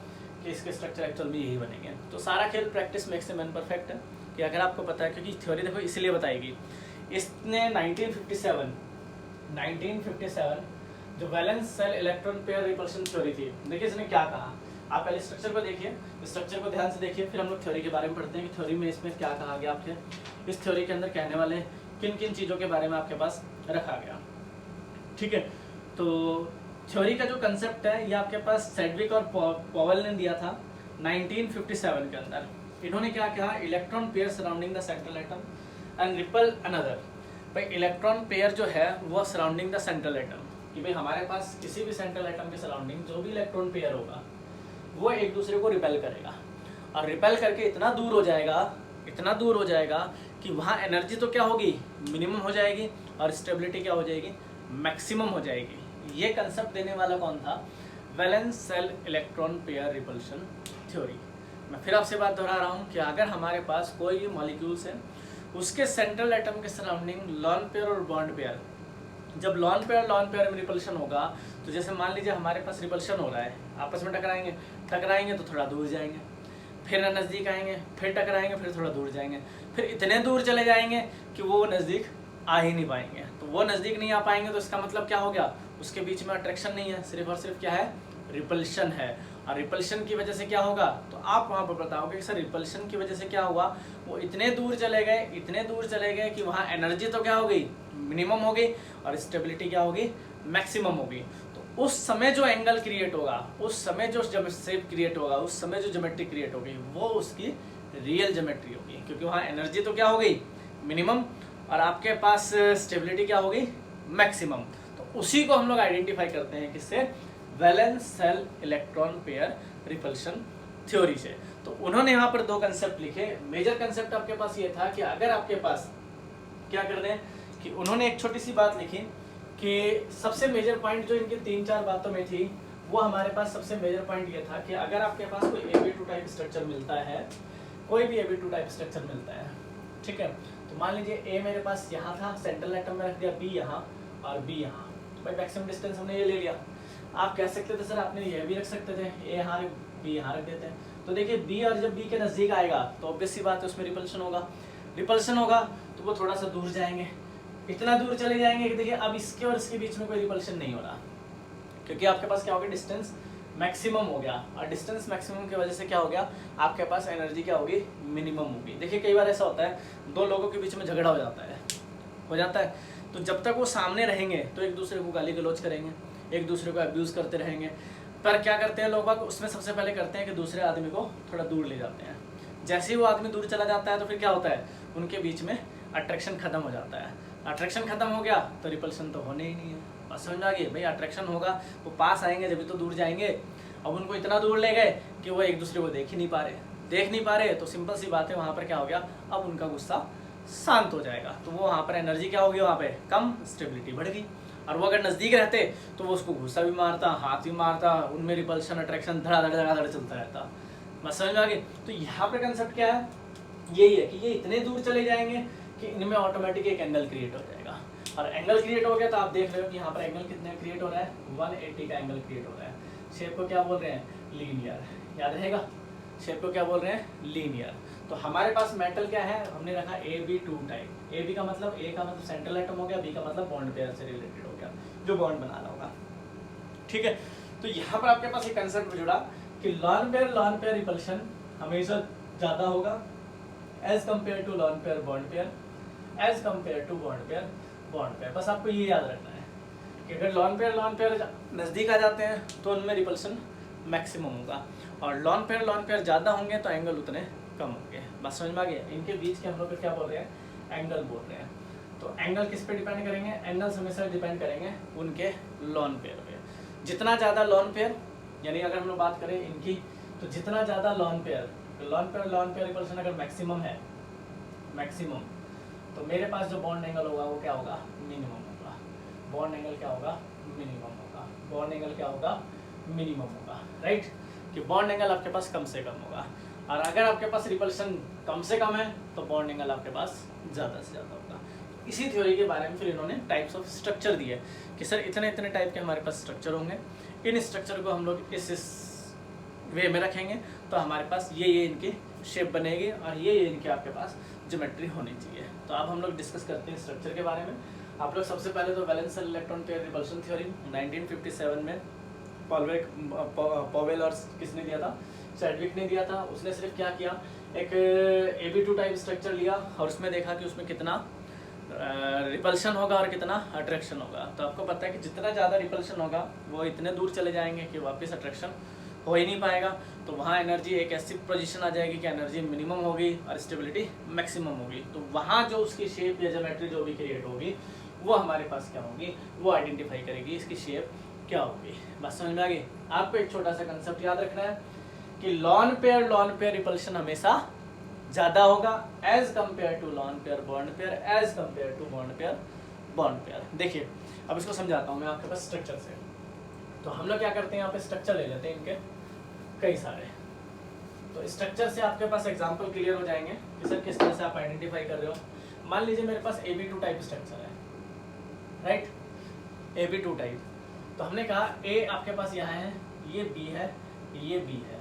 कि इसके स्ट्रक्चर एक्चुअल में यही बनेंगे। तो सारा खेल practice makes a man perfect है, कि अगर आपको पता है, क्योंकि थ्योरी देखो इसलिए बताएगी। इसने 1957 जो valence shell electron pair repulsion theory थी, देखिए इसने क्या कहा। आप पहले स्ट्रक्चर को देखिए, स्ट्रक्चर को ध्यान से देखिए, फिर हम लोग थ्योरी के बारे में पढ़ते हैं कि थ्योरी में इसमें क्या कहा गया। आपके इस थ्योरी के अंदर कहने वाले किन किन चीज़ों के बारे में आपके पास रखा गया। ठीक है, तो थ्योरी का जो कंसेप्ट है ये आपके पास सेडविक और पॉवेल ने दिया था 1957 के अंदर। इन्होंने क्या कहा, electron pair surrounding the central atom and ripple another. भाई इलेक्ट्रॉन पेयर जो है वो सराउंडिंग द सेंट्रल एटम, कि भाई हमारे पास किसी भी सेंट्रल एटम के सराउंडिंग जो भी इलेक्ट्रॉन पेयर होगा वो एक दूसरे को रिपेल करेगा, और रिपेल करके इतना दूर हो जाएगा कि वहाँ एनर्जी तो क्या होगी, मिनिमम हो जाएगी, और स्टेबिलिटी क्या हो जाएगी, मैक्सिमम हो जाएगी। ये कंसेप्ट देने वाला कौन था, valence shell electron pair repulsion theory. मैं फिर आपसे बात दोहरा रहा हूँ कि अगर हमारे पास कोई भी मॉलिक्यूल्स है, उसके सेंट्रल एटम के सराउंडिंग लॉन पेयर और बॉन्ड पेयर, जब लॉन पेयर में रिपल्शन होगा, तो जैसे मान लीजिए हमारे पास रिपल्शन हो रहा है, आपस में टकराएंगे तो थोड़ा दूर जाएंगे, फिर नज़दीक आएंगे, फिर टकराएंगे, फिर थोड़ा दूर जाएंगे, फिर इतने दूर चले जाएंगे कि वो नज़दीक आ ही नहीं पाएंगे। तो वो नज़दीक नहीं आ पाएंगे तो इसका मतलब क्या हो गया, उसके बीच में अट्रैक्शन नहीं है, सिर्फ और सिर्फ क्या है, रिपल्शन है। और रिपल्शन की वजह से क्या होगा, तो आप वहाँ पर बताओगे कि सर रिपल्शन की वजह से क्या हुआ, वो इतने दूर चले गए कि वहाँ एनर्जी तो क्या हो गई, मिनिमम हो गई, और स्टेबिलिटी क्या होगी, मैक्सिमम होगी। तो उस समय जो एंगल क्रिएट होगा, उस समय जो शेप क्रिएट होगा, उस समय जो ज्योमेट्री क्रिएट होगी, वो उसकी रियल ज्योमेट्री होगी, क्योंकि वहाँ एनर्जी तो क्या हो गई, मिनिमम, और आपके पास स्टेबिलिटी क्या होगी, मैक्सिमम। तो उसी को हम लोग आइडेंटिफाई करते हैं किससे, valence shell electron pair repulsion theory से। तो उन्होंने यहाँ पर 2 कंसेप्ट लिखे। मेजर कंसेप्ट आपके पास ये था कि अगर आपके पास क्या कर दें, कि उन्होंने एक छोटी सी बात लिखी कि सबसे मेजर पॉइंट जो इनके 3-4 बातों में थी, वो हमारे पास सबसे मेजर पॉइंट ये था कि अगर आपके पास कोई Ab2 टाइप स्ट्रक्चर मिलता है, कोई भी Ab2 टाइप स्ट्रक्चर मिलता है, ठीक है, तो मान लीजिए A मेरे पास यहाँ था, सेंट्रल एटम में रख दिया, B यहाँ और B यहाँ, भाई मैक्सिमम डिस्टेंस हमने ये ले लिया। आप कह सकते थे सर आपने ये भी रख सकते थे, A यहाँ B यहाँ रख देते हैं। तो देखिए B और जब B के नज़दीक आएगा तो ऑब्वियस सी बात है उसमें रिपल्शन होगा, तो वो थोड़ा सा दूर जाएंगे, इतना दूर चले जाएंगे कि देखिए अब इसके और इसके बीच में कोई रिपल्शन नहीं हो रहा, क्योंकि आपके पास क्या हो गया, डिस्टेंस मैक्सिमम हो गया, और डिस्टेंस मैक्सिमम की वजह से क्या हो गया, आपके पास एनर्जी क्या होगी, मिनिमम होगी। देखिए कई बार ऐसा होता है, 2 लोगों के बीच में झगड़ा हो जाता है, तो जब तक वो सामने रहेंगे तो एक दूसरे को गाली गलौज करेंगे, एक दूसरे को अब्यूज़ करते रहेंगे, पर क्या करते हैं लोग उसमें सबसे पहले करते हैं कि दूसरे आदमी को थोड़ा दूर ले जाते हैं। जैसे ही वो आदमी दूर चला जाता है तो फिर क्या होता है, उनके बीच में अट्रैक्शन खत्म हो जाता है। अट्रैक्शन खत्म हो गया तो रिपल्शन तो होने ही नहीं है। बस समझ आ गई भाई, अट्रैक्शन होगा, वो पास आएंगे जब तो दूर जाएंगे। अब उनको इतना दूर ले गए कि वो एक दूसरे को देख नहीं पा रहे, तो सिंपल सी बात है, वहाँ पर क्या हो गया, अब उनका गुस्सा शांत हो जाएगा, तो वो वहाँ पर एनर्जी क्या होगी, वहाँ पे कम, स्टेबिलिटी बढ़ गई। और वो अगर नज़दीक रहते तो वो उसको घुसा भी मारता, हाथ भी मारता, उनमें रिपल्शन अट्रैक्शन धड़ाधड़ चलता रहता। बस समझ में आ गई। तो यहाँ पे कंसेप्ट क्या है, यही है कि ये इतने दूर चले जाएंगे कि इनमें ऑटोमेटिक एक एंगल क्रिएट हो जाएगा। और एंगल क्रिएट हो गया तो आप देख रहे हो कि यहाँ पर एंगल कितने क्रिएट हो रहा है, 180 का एंगल क्रिएट हो रहा है। शेप को क्या बोल रहे हैं, लीनियर, याद रहेगा। शेप को क्या बोल रहे हैं, लीनियर। तो हमारे पास मेटल क्या है, हमने रखा AB2 टाइप। AB का मतलब, A का मतलब सेंट्रल एटम हो गया, B का मतलब बॉन्ड पेयर से रिलेटेड हो गया, जो बॉन्ड बना रहा होगा। ठीक है, तो यहाँ पर आपके पास एक कंसेप्ट जुड़ा कि लॉन पेयर रिपल्शन हमेशा ज़्यादा होगा as compare to lone pair bond pair, as compare to bond pair. बस आपको ये याद रखना है कि अगर लॉन पेयर नज़दीक आ जाते हैं तो उनमें रिपल्शन मैक्सिमम होगा, और लॉन पेयर ज़्यादा होंगे तो एंगल उतने कम होंगे। बस समझ में आ गया। इनके बीच के हम लोग क्या बोल रहे हैं, एंगल बोल रहे हैं। तो एंगल किस पे डिपेंड करेंगे, एंगल्स हमेशा डिपेंड करेंगे उनके लॉन पेयर पे। जितना ज़्यादा लॉन पेयर, यानी अगर हम लोग बात करें इनकी, तो जितना ज़्यादा लॉन पेयर रिपल्शन अगर मैक्सिमम है, तो मेरे पास जो बॉन्ड एंगल होगा वो क्या होगा, मिनिमम होगा। बॉन्ड एंगल क्या होगा, मिनिमम होगा। बॉन्ड एंगल क्या होगा, मिनिमम होगा, राइट। कि बॉन्ड एंगल आपके पास कम से कम होगा, और अगर आपके पास रिपल्शन कम से कम है तो बॉन्ड एंगल आपके पास ज़्यादा से ज़्यादा होगा। इसी थ्योरी के बारे में फिर इन्होंने टाइप्स ऑफ स्ट्रक्चर दिए कि सर इतने इतने टाइप के हमारे पास स्ट्रक्चर होंगे, इन स्ट्रक्चर को हम लोग इस वे में रखेंगे तो हमारे पास ये इनकी शेप बनेगी, और ये इनके आपके पास ज्योमेट्री होनी चाहिए। तो अब हम लोग डिस्कस करते हैं स्ट्रक्चर के बारे में। आप लोग सबसे पहले तो valence electron pair repulsion theory 1957 में पॉवेल और किसने दिया था, चैडविक ने दिया था। उसने सिर्फ क्या किया, एक AB2 टाइप स्ट्रक्चर लिया और उसमें देखा कि उसमें कितना रिपल्शन होगा और कितना अट्रैक्शन होगा। तो आपको पता है कि जितना ज़्यादा रिपल्शन होगा वो इतने दूर चले जाएंगे कि वापस अट्रैक्शन हो ही नहीं पाएगा। तो वहाँ एनर्जी एक ऐसी पोजीशन आ जाएगी कि एनर्जी मिनिमम होगी और स्टेबिलिटी मैक्सिमम होगी। तो वहाँ जो उसकी शेप या ज्योमेट्री जो भी क्रिएट होगी वो हमारे पास क्या होगी, वो आइडेंटिफाई करेगी इसकी शेप क्या होगी। बस समझ में आ गई। आपको एक छोटा सा कंसेप्ट याद रखना है कि लॉन पेयर रिपल्शन हमेशा ज़्यादा होगा as compare to lone pair bond pair, as compare to bond pair. देखिए अब इसको समझाता हूँ मैं आपके पास स्ट्रक्चर से। तो हम लोग क्या करते हैं, यहाँ पे स्ट्रक्चर ले लेते हैं इनके कई सारे। तो स्ट्रक्चर से आपके पास एग्जांपल क्लियर हो जाएंगे कि सर किस तरह से आप आइडेंटिफाई कर रहे हो। मान लीजिए मेरे पास AB2 टाइप स्ट्रक्चर है, राइट, AB2 टाइप। तो हमने कहा A आपके पास यहाँ है, ये B है, ये B है।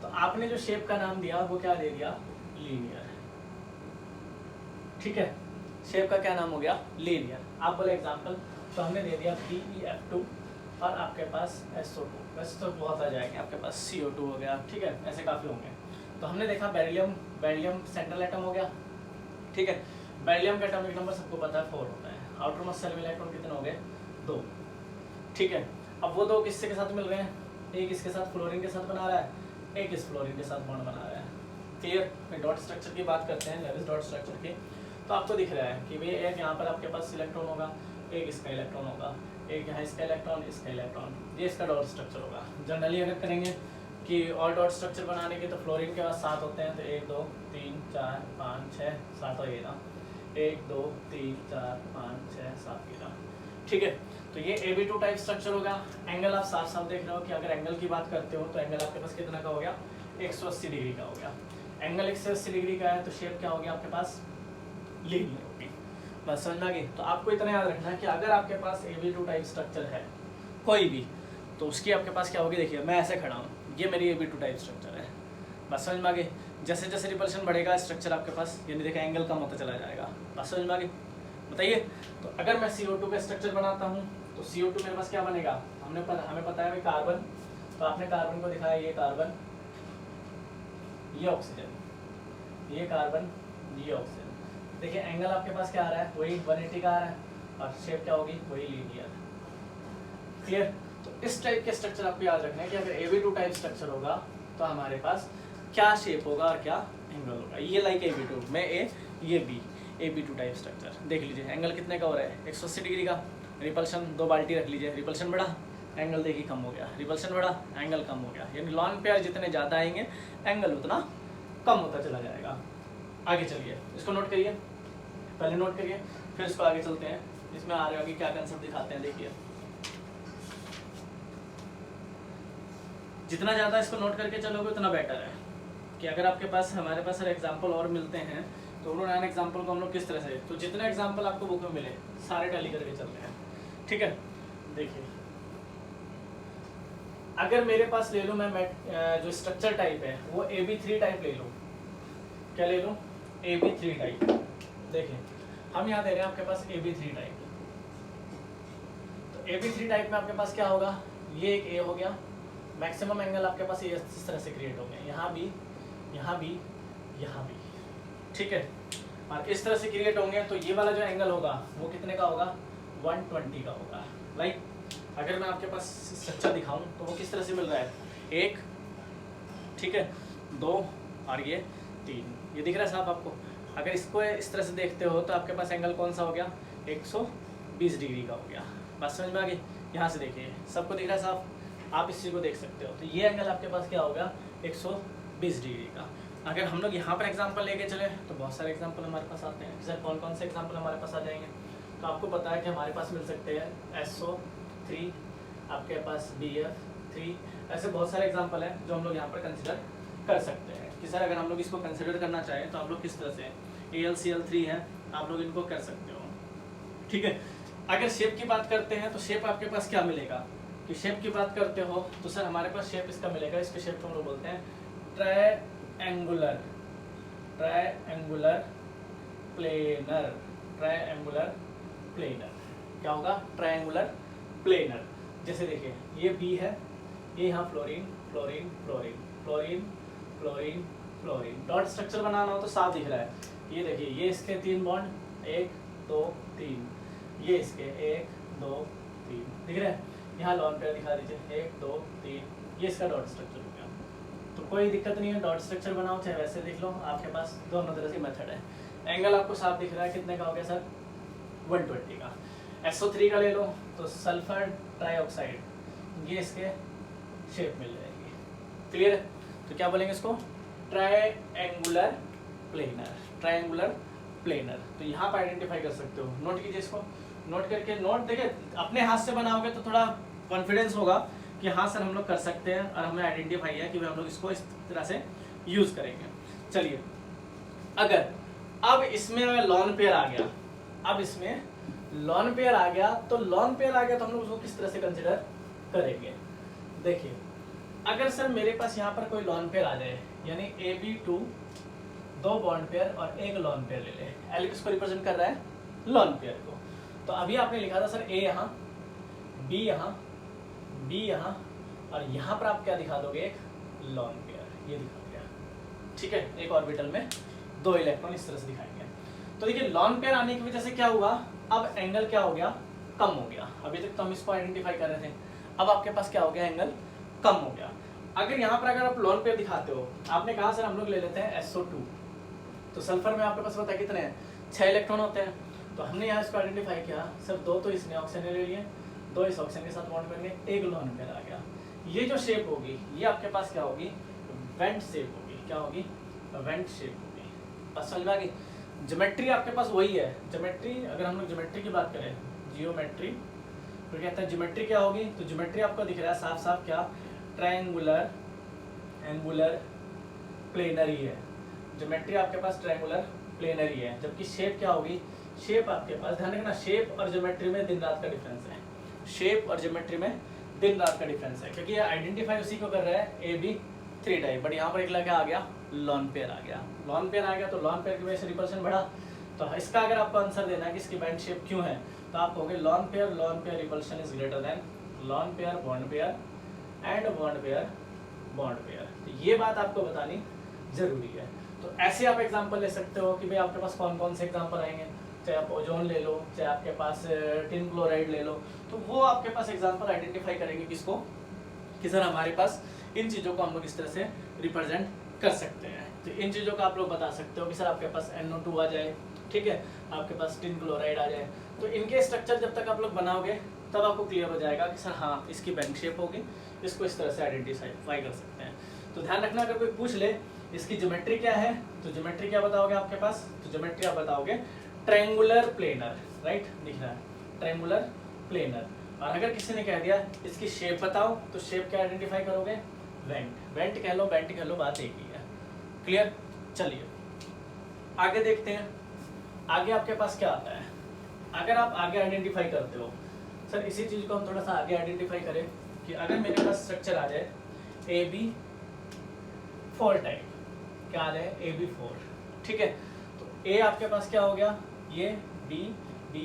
तो आपने जो शेप का नाम दिया वो क्या दे दिया, लीनियर। ठीक है, शेप का क्या नाम हो गया, लीनियर। आप बोले एग्जांपल, तो हमने दे दिया PeF2 और आपके पास SO2। वैसे तो बहुत आ जाएंगे, आपके पास CO2 हो गया, ठीक है, ऐसे काफ़ी होंगे। तो हमने देखा बेरिलियम सेंट्रल एटम हो गया, ठीक है। बेरिलियम का एटॉमिक नंबर सबको पता है 4 होता है। आउटर मोस्ट शेल में इलेक्ट्रॉन कितने हो गए, 2, ठीक है। अब वो 2 किससे के साथ मिल रहे हैं, एक इसके साथ फ्लोरीन के साथ बना रहा है, एक इस फ्लोरीन के साथ बॉन्ड बना रहा है। क्लियर। फिर डॉट स्ट्रक्चर की बात करते हैं, लेविस डॉट स्ट्रक्चर की। तो आपको दिख रहा है कि भाई एक यहाँ पर आपके पास इलेक्ट्रॉन होगा, एक इसका इलेक्ट्रॉन होगा, एक यहाँ इसका इलेक्ट्रॉन, इसका इलेक्ट्रॉन, ये इसका डॉट स्ट्रक्चर होगा। जनरली अगर करेंगे कि और डॉट स्ट्रक्चर बनाने के तो फ्लोरीन के पास 7 होते हैं, तो 1 2 3 4 5 6 7 और ये ना 1 2 3 4 5 6 7 ये ना, ठीक है। तो ये AB2 टाइप स्ट्रक्चर होगा। एंगल आप साफ साफ देख रहे हो कि अगर एंगल की बात करते हो तो एंगल आपके पास कितना का हो गया, 180 डिग्री का हो गया। एंगल 180 डिग्री का है तो शेप क्या हो गया आपके पास, लीनियर होगी। बस समझ में आ गई। तो आपको इतना याद रखना है कि अगर आपके पास AB2 टाइप स्ट्रक्चर है कोई भी, तो उसकी आपके पास क्या होगी, देखिए मैं ऐसे खड़ा हूँ, ये मेरी AB2 टाइप स्ट्रक्चर है। बस समझ में आ गई। जैसे जैसे रिपल्शन बढ़ेगा स्ट्रक्चर आपके पास, यानी देखिए एंगल कम होता चला जाएगा। बस समझ में आ गई। बताइए, तो अगर मैं CO2 का स्ट्रक्चर बनाता हूँ तो CO2 मेरे पास क्या बनेगा, हमें पता है भाई कार्बन। तो आपने कार्बन को दिखाया, ये कार्बन, ये ऑक्सीजन, ये कार्बन, ये ऑक्सीजन। देखिए एंगल आपके पास क्या आ रहा है, वही 180 का आ रहा है, और शेप क्या होगी, वही लीनियर। क्लियर। तो इस टाइप के स्ट्रक्चर आपको याद रखना है कि अगर AB2 टाइप स्ट्रक्चर होगा तो हमारे पास क्या शेप होगा और क्या एंगल होगा। ये लाइक AB2 में A, ये B, AB2 टाइप स्ट्रक्चर। देख लीजिए एंगल कितने का हो रहा है, 180 डिग्री का। रिपल्शन 2 बाल्टी रख लीजिए, रिपल्शन बढ़ा, एंगल देखिए कम हो गया, रिपल्शन बढ़ा, एंगल कम हो गया। यानी लॉन पेयर जितने ज़्यादा आएंगे एंगल उतना कम होता चला जाएगा। आगे चलिए, इसको नोट करिए, पहले नोट करिए, फिर इसको आगे चलते हैं इसमें आ रहे होगी क्या कंसेप्ट दिखाते हैं, देखिए। जितना ज़्यादा इसको नोट करके चलोगे उतना बेटर है, कि अगर आपके पास हमारे पास सर एग्जाम्पल और मिलते हैं तो उन्होंने एन एग्जाम्पल को हम लोग किस तरह से, तो जितने एग्जाम्पल आपको बुक में मिले सारे टैली करके चल रहे हैं, ठीक है। देखिए अगर मेरे पास ले लूँ मैं जो स्ट्रक्चर टाइप है वो AB3 टाइप ले लूँ, क्या ले लूँ, AB3 टाइप। देखिए हम यहाँ दे रहे हैं आपके पास AB3 टाइप, तो AB3 टाइप में आपके पास क्या होगा, ये एक A हो गया, मैक्सिमम एंगल आपके पास ये इस तरह से क्रिएट होंगे, यहाँ भी, यहाँ भी, यहाँ भी, ठीक है। और इस तरह से क्रिएट होंगे, तो ये वाला जो एंगल होगा वो कितने का होगा, 120 का होगा। लाइक अगर मैं आपके पास स्ट्रक्चर दिखाऊं तो वो किस तरह से मिल रहा है, 1, ठीक है, 2 और ये 3, ये दिख रहा है साहब आपको। अगर इसको इस तरह से देखते हो तो आपके पास एंगल कौन सा हो गया, 120 डिग्री का हो गया। बात समझ में आ गई। यहाँ से देखिए सबको दिख रहा है साहब, आप इस चीज़ को देख सकते हो, तो ये एंगल आपके पास क्या होगा, 120 डिग्री का। अगर हम लोग यहाँ पर एग्जांपल लेके चले तो बहुत सारे एग्जांपल हमारे पास आते हैं। सर कौन कौन से एग्जांपल हमारे पास आ जाएंगे, तो आपको पता है कि हमारे पास मिल सकते हैं SO3, आपके पास BF3, ऐसे बहुत सारे एग्जांपल हैं जो हम लोग यहाँ पर कंसिडर कर सकते हैं कि सर अगर हम लोग इसको कंसिडर करना चाहें तो आप लोग किस तरह से, ALCL3 है, आप लोग इनको कर सकते हो, ठीक है। अगर शेप की बात करते हैं तो शेप आपके पास क्या मिलेगा, कि शेप की बात करते हो तो सर हमारे पास शेप इसका मिलेगा, इसके शेप को हम लोग बोलते हैं ट्रायंगुलर प्लेनर, ट्रायंगुलर प्लेनर। क्या होगा, ट्रायंगुलर प्लेनर। जैसे देखिए ये B है, ये यहाँ fluorine fluorine fluorine fluorine fluorine fluorine, dot structure बनाना हो तो साफ दिख रहा है। ये देखिए ये इसके 3 बॉन्ड, 1 2 3, ये इसके 1 2 3 दिख रहा है। यहाँ लॉन पेयर दिखा दीजिए, 1 2 3, ये इसका डॉट स्ट्रक्चर हो गया। तो कोई दिक्कत नहीं है, डॉट स्ट्रक्चर बनाओ चाहे वैसे लिख लो, आपके पास दोनों तरह की मेथड है। एंगल आपको साफ दिख रहा है, कितने का हो गया सर, 120 का। SO3 का ले लो तो सल्फर ट्राइऑक्साइड, ये इसके शेप मिल जाएगी, क्लियर है। तो क्या बोलेंगे इसको, ट्रायंगुलर प्लेनर, ट्रायंगुलर प्लेनर। तो यहाँ पर आइडेंटिफाई कर सकते हो, नोट कीजिए इसको, नोट करके नोट देखिए अपने हाथ से बनाओगे तो थोड़ा कॉन्फिडेंस होगा कि हाँ सर हम लोग कर सकते हैं, और हमें आइडेंटिफाई है कि हम लोग इसको इस तरह से यूज करेंगे। चलिए अगर अब इसमें लॉन पेयर आ गया, अब इसमें लॉन पेयर आ गया, तो लॉन पेयर आ गया तो हम लोग उसको किस तरह से कंसिडर करेंगे। देखिए अगर सर मेरे पास यहाँ पर कोई लॉन पेयर आ जाए, यानी AB2 2 बॉन्ड पेयर और 1 लॉन पेयर ले ले, L किसको रिप्रेजेंट कर रहा है, लॉन पेयर को। तो अभी आपने लिखा था सर A यहाँ, B यहाँ, B यहाँ, और यहाँ पर आप क्या दिखा दोगे, एक लॉन पेयर, ये दिखा दिया, ठीक है। एक ऑर्बिटल में 2 इलेक्ट्रॉन इस तरह से दिखाएंगे। तो देखिए लॉन पेयर आने की वजह से क्या हुआ, अब एंगल क्या हो गया, कम हो गया। अभी तक तो हम इसको आइडेंटिफाई कर रहे थे, अब आपके पास क्या हो गया, एंगल कम हो गया। अगर यहाँ पर अगर आप लॉन पेयर दिखाते हो, आपने कहा सर हम लोग ले लेते हैं SO2, तो सल्फर में आपके पास पता है कितने हैं, 6 इलेक्ट्रॉन होते हैं। तो हमने यहाँ इसको आइडेंटिफाई किया, सर 2 तो इसने ऑक्सीजन ले लिए, 2 इस ऑक्सीजन के साथ बॉन्ड करेंगे, 1 लॉन पेयर आ गया। ये जो शेप होगी ये आपके पास क्या होगी, वेंट शेप होगी। क्या होगी, वेंट शेप होगी। बस समझ में आ गई। ज्योमेट्री आपके पास वही है, ज्योमेट्री अगर हम लोग ज्योमेट्री की बात करें, जियोमेट्री, तो कहते हैं ज्योमेट्री क्या होगी, तो ज्योमेट्री आपको दिख रहा है साफ साफ क्या, ट्रायंगुलर एंगुलर प्लेनर ही है। ज्योमेट्री आपके पास ट्रायंगुलर प्लेनर ही है, जबकि शेप क्या होगी, शेप आपके पास, ध्यान रखना शेप और ज्योमेट्री में दिन रात का डिफरेंस है, शेप और ज्योमेट्री में दिन रात का डिफरेंस है, क्योंकि ये आइडेंटिफाई उसी को कर रहा है AB3 टाइप, बट यहाँ पर एक लगा आ गया लॉन पेयर आ गया, लॉन पेयर आ गया, तो लॉन पेयर की वजह से रिपल्शन बढ़ा। तो इसका अगर आपको आंसर देना है कि इसकी बैंड शेप क्यों है, तो आप कहोगे lone pair repulsion is greater than lawn pair bond pair and bond pair. तो ये बात आपको बतानी जरूरी है। तो ऐसे आप एग्जांपल ले सकते हो कि भाई आपके पास कौन कौन से एग्जांपल आएंगे, चाहे आप ओजोन ले लो, चाहे आपके पास टिन क्लोराइड ले लो, तो वो आपके पास एग्जांपल आइडेंटिफाई करेंगे किसको, कि सर हमारे पास इन चीज़ों को हम लोग इस तरह से रिप्रेजेंट कर सकते हैं। तो इन चीज़ों का आप लोग बता सकते हो कि सर आपके पास NO2 आ जाए, ठीक है, आपके पास टिन क्लोराइड आ जाए, तो इनके स्ट्रक्चर जब तक आप लोग बनाओगे तब आपको क्लियर हो जाएगा कि सर हाँ इसकी बैंक शेप होगी, इसको इस तरह से आइडेंटिफाई कर सकते हैं। तो ध्यान रखना अगर कोई पूछ ले इसकी ज्योमेट्री क्या है, तो ज्योमेट्री क्या बताओगे आपके पास, तो ज्योमेट्री आप बताओगे ट्रायंगुलर प्लेनर, राइट, दिख रहा है ट्रायंगुलर प्लेनर। और अगर किसी ने कह दिया इसकी शेप बताओ तो शेप क्या आइडेंटिफाई करोगे, वेंट। वेंट कह लो, बेंट कह लो, बात एक ही है। क्लियर। चलिए आगे देखते हैं। आगे आपके पास क्या आता है। अगर आप आगे आइडेंटिफाई करते हो, सर इसी चीज को हम थोड़ा सा आगे आइडेंटिफाई करें कि अगर मेरे पास स्ट्रक्चर आ जाए AB4 टाइप, क्या आ जाए AB4, ठीक है। तो A आपके पास क्या हो गया, ये B B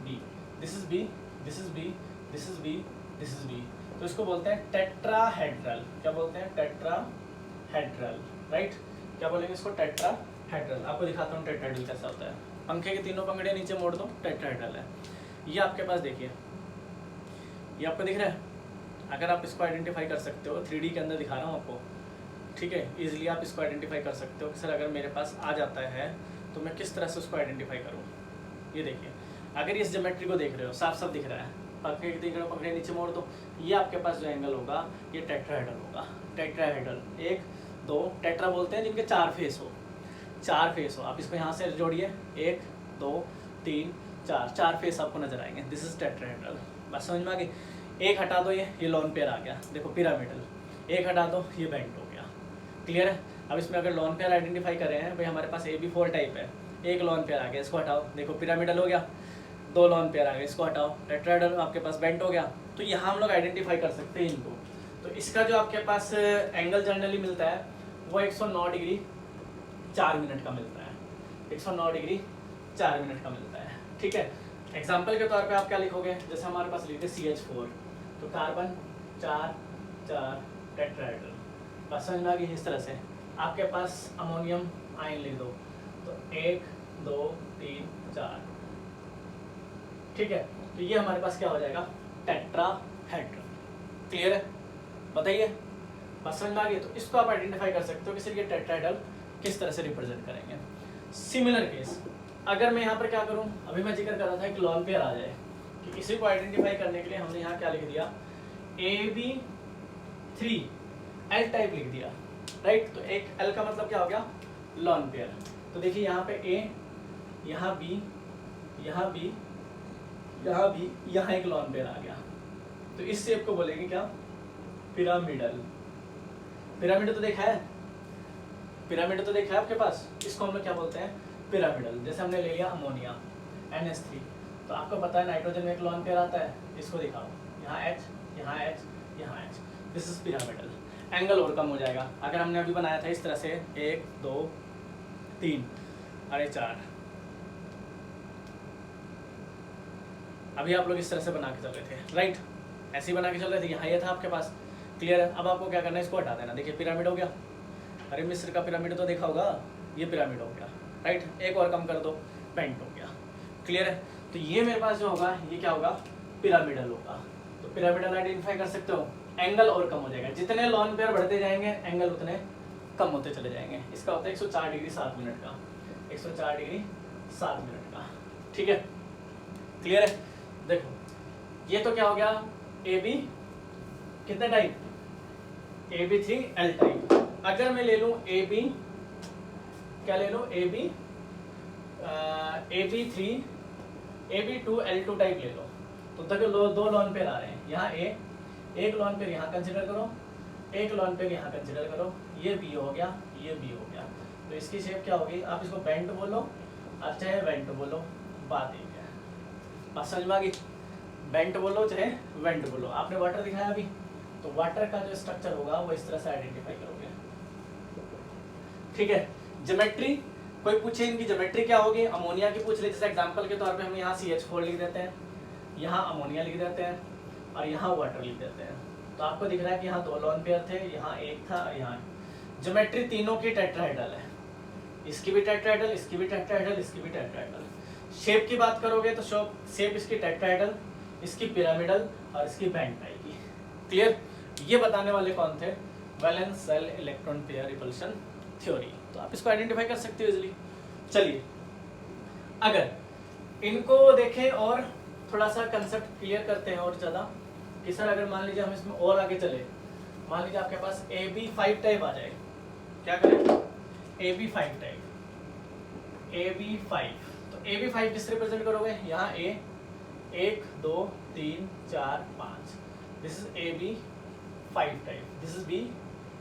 B, this is B, this is B, this is B, this is B। तो इसको बोलते हैं टेट्राहेड्रल। क्या बोलते हैं, टेट्राहेड्रल, राइट। क्या बोलेंगे इसको, टेट्राहेड्रल। आपको दिखाता हूँ टेट्राहेड्रल कैसा होता है। पंखे के तीनों पंखड़ियाँ नीचे मोड़ दो, टेट्राहेड्रल है। ये आपके पास देखिए, ये आपको दिख रहा है। अगर आप इसको आइडेंटिफाई कर सकते हो, 3D के अंदर दिखा रहा हूँ आपको, ठीक है। इजीली आप इसको आइडेंटिफाई कर सकते हो कि सर अगर मेरे पास आ जाता है तो मैं किस तरह से उसको आइडेंटिफाई करूँ। ये देखिए, अगर इस ज्योमेट्री को देख रहे हो, साफ साफ दिख रहा है, पंखे दिख रहे हो, पंखड़ियाँ नीचे मोड़ दो, ये आपके पास जो एंगल होगा ये टेट्राहेड्रल होगा। टेट्राहेड्रल, 1 2, टेट्रा बोलते हैं जिनके 4 फेस हो, 4 फेस हो। आप इसको यहाँ से जोड़िए, 1 2 3 4, 4 फेस आपको नजर आएंगे। This is tetrahedral. बस समझ में आ गई। एक हटा दो, ये लोन पेयर आ गया, देखो पिरामिडल। एक हटा दो, ये बेंट हो गया। क्लियर है। अब इसमें अगर लोन पेयर आइडेंटिफाई कर रहे हैं, भाई हमारे पास AB4 टाइप है, एक लोन पेयर आ गया, इसको हटाओ, देखो पिरामिडल हो गया। 2 लोन पेयर आ गए, इसको हटाओ, टेट्राहेड्रल आपके पास बेंट हो गया। तो यहाँ हम लोग आइडेंटिफाई कर सकते हैं इनको। तो इसका जो आपके पास एंगल जनरली मिलता है वो 109 डिग्री 4 मिनट का मिलता है, 109 डिग्री 4 मिनट का मिलता है, ठीक है। एग्जाम्पल के तौर पे आप क्या लिखोगे, जैसे हमारे पास लिखते CH4, तो कार्बन 4 4 टेट्राहेड्रल। बस समझ में आ गई। इस तरह से आपके पास अमोनियम आयन लिख दो, तो 1 2 3 4, ठीक है। तो ये हमारे पास क्या हो जाएगा, टेट्राहेड्रल। क्लियर है, बताइए, बस समझ में आ गई। तो इसको आप आइडेंटिफाई कर सकते हो कि सर ये टेट्राहेड्रल किस तरह से रिप्रेजेंट करेंगे। सिमिलर केस अगर मैं यहाँ पर क्या करूँ, अभी मैं जिक्र कर रहा था कि लोन पेयर आ जाए, कि इसी को आइडेंटिफाई करने के लिए हमने यहाँ क्या लिख दिया, AB3 L टाइप लिख दिया, राइट। तो एक L का मतलब क्या हो गया, लोन पेयर। तो देखिए यहाँ पे A, यहाँ B, यहाँ B, यहाँ B, यहाँ एक लोन पेयर आ गया। तो इस शेप को बोलेंगे क्या, पिरामिडल। पिरामिड तो देखा है, पिरामिड तो देखा है आपके पास, इसको हम लोग क्या बोलते हैं, पिरामिडल। जैसे हमने ले लिया अमोनिया NH3, तो आपको पता है नाइट्रोजन में एक लोन पेयर आता है, इसको दिखाओ, यहाँ H, यहाँ H, यहाँ H, this is pyramidal. Angle और कम हो जाएगा। अगर हमने अभी बनाया था इस तरह से 1 2 3, अरे 4, अभी आप लोग इस तरह से बना के चल रहे थे, राइट, ऐसे ही बना के चल रहे थे। यहाँ ये था आपके पास, क्लियर है। अब आपको क्या करना है, इसको हटा देना। देखिए पिरामिड हो गया, अरे मिस्र का पिरामिड तो देखा होगा, ये पिरामिड हो गया, राइट। एक और कम कर दो, पेंट हो गया। क्लियर है। तो ये मेरे पास जो होगा ये क्या होगा, पिरामिडल होगा। तो पिरामिडल आइडेंटिफाई कर सकते हो, एंगल और कम हो जाएगा। जितने लोन पेयर बढ़ते जाएंगे एंगल उतने कम होते चले जाएंगे। इसका होता है 104 डिग्री 7 मिनट का, 104 डिग्री 7 मिनट का, ठीक है। क्लियर है। देखो ये तो क्या हो गया, AB कितने टाइप, AB3L टाइप। अगर मैं ले लूं AB, क्या ले लूं, AB3 AB2L2 टाइप ले लो, तो तक 2 लोन पेयर आ रहे हैं। यहाँ A, एक लोन पेयर यहाँ कंसिडर करो, एक लोन पेयर यहाँ कंसिडर करो, ये B हो गया, ये B हो गया। तो इसकी शेप क्या होगी, आप इसको बेंट बोलो, आप चाहे वेंट बोलो, बात एक है। बात समझ में आ गई। बेंट बोलो चाहे वेंट बोलो। आपने वाटर दिखाया अभी, तो वाटर का जो स्ट्रक्चर होगा वो इस तरह से आइडेंटिफाई करोगे, ठीक है। ज्योमेट्री, कोई पूछे इनकी ज्योमेट्री क्या होगी, अमोनिया की पूछ ले, जैसे एग्जांपल के तौर पे हम यहाँ CH4 लिख देते हैं, यहाँ अमोनिया लिख देते हैं, और यहाँ वाटर लिख देते हैं। तो आपको दिख रहा है कि यहाँ 2 लोन पेयर थे, यहाँ एक था, और यहाँ। ज्योमेट्री तीनों की टेट्राहेड्रल है, इसकी भी टेट्राहेड्रल, इसकी भी टेट्राहेड्रल, इसकी भी टेट्राहेड्रल। शेप की बात करोगे तो शेप इसकी टेट्राहेड्रल, इसकी पिरामिडल, और इसकी बेंट आएगी। क्लियर। ये बताने वाले कौन थे, valence shell electron pair repulsion theory. तो आप इसको आइडेंटिफाई कर सकते हो इजीली। चलिए अगर इनको देखें और थोड़ा सा कंसेप्ट क्लियर करते हैं और ज़्यादा, कि सर अगर मान लीजिए हम इसमें और आगे चले, मान लीजिए आपके पास AB5 टाइप आ जाए, क्या करें, AB5 टाइप, AB5। तो AB5 किस रिप्रेजेंट करोगे, यहाँ A, 1 2 3 4 5, this is A B 5 type, this is B,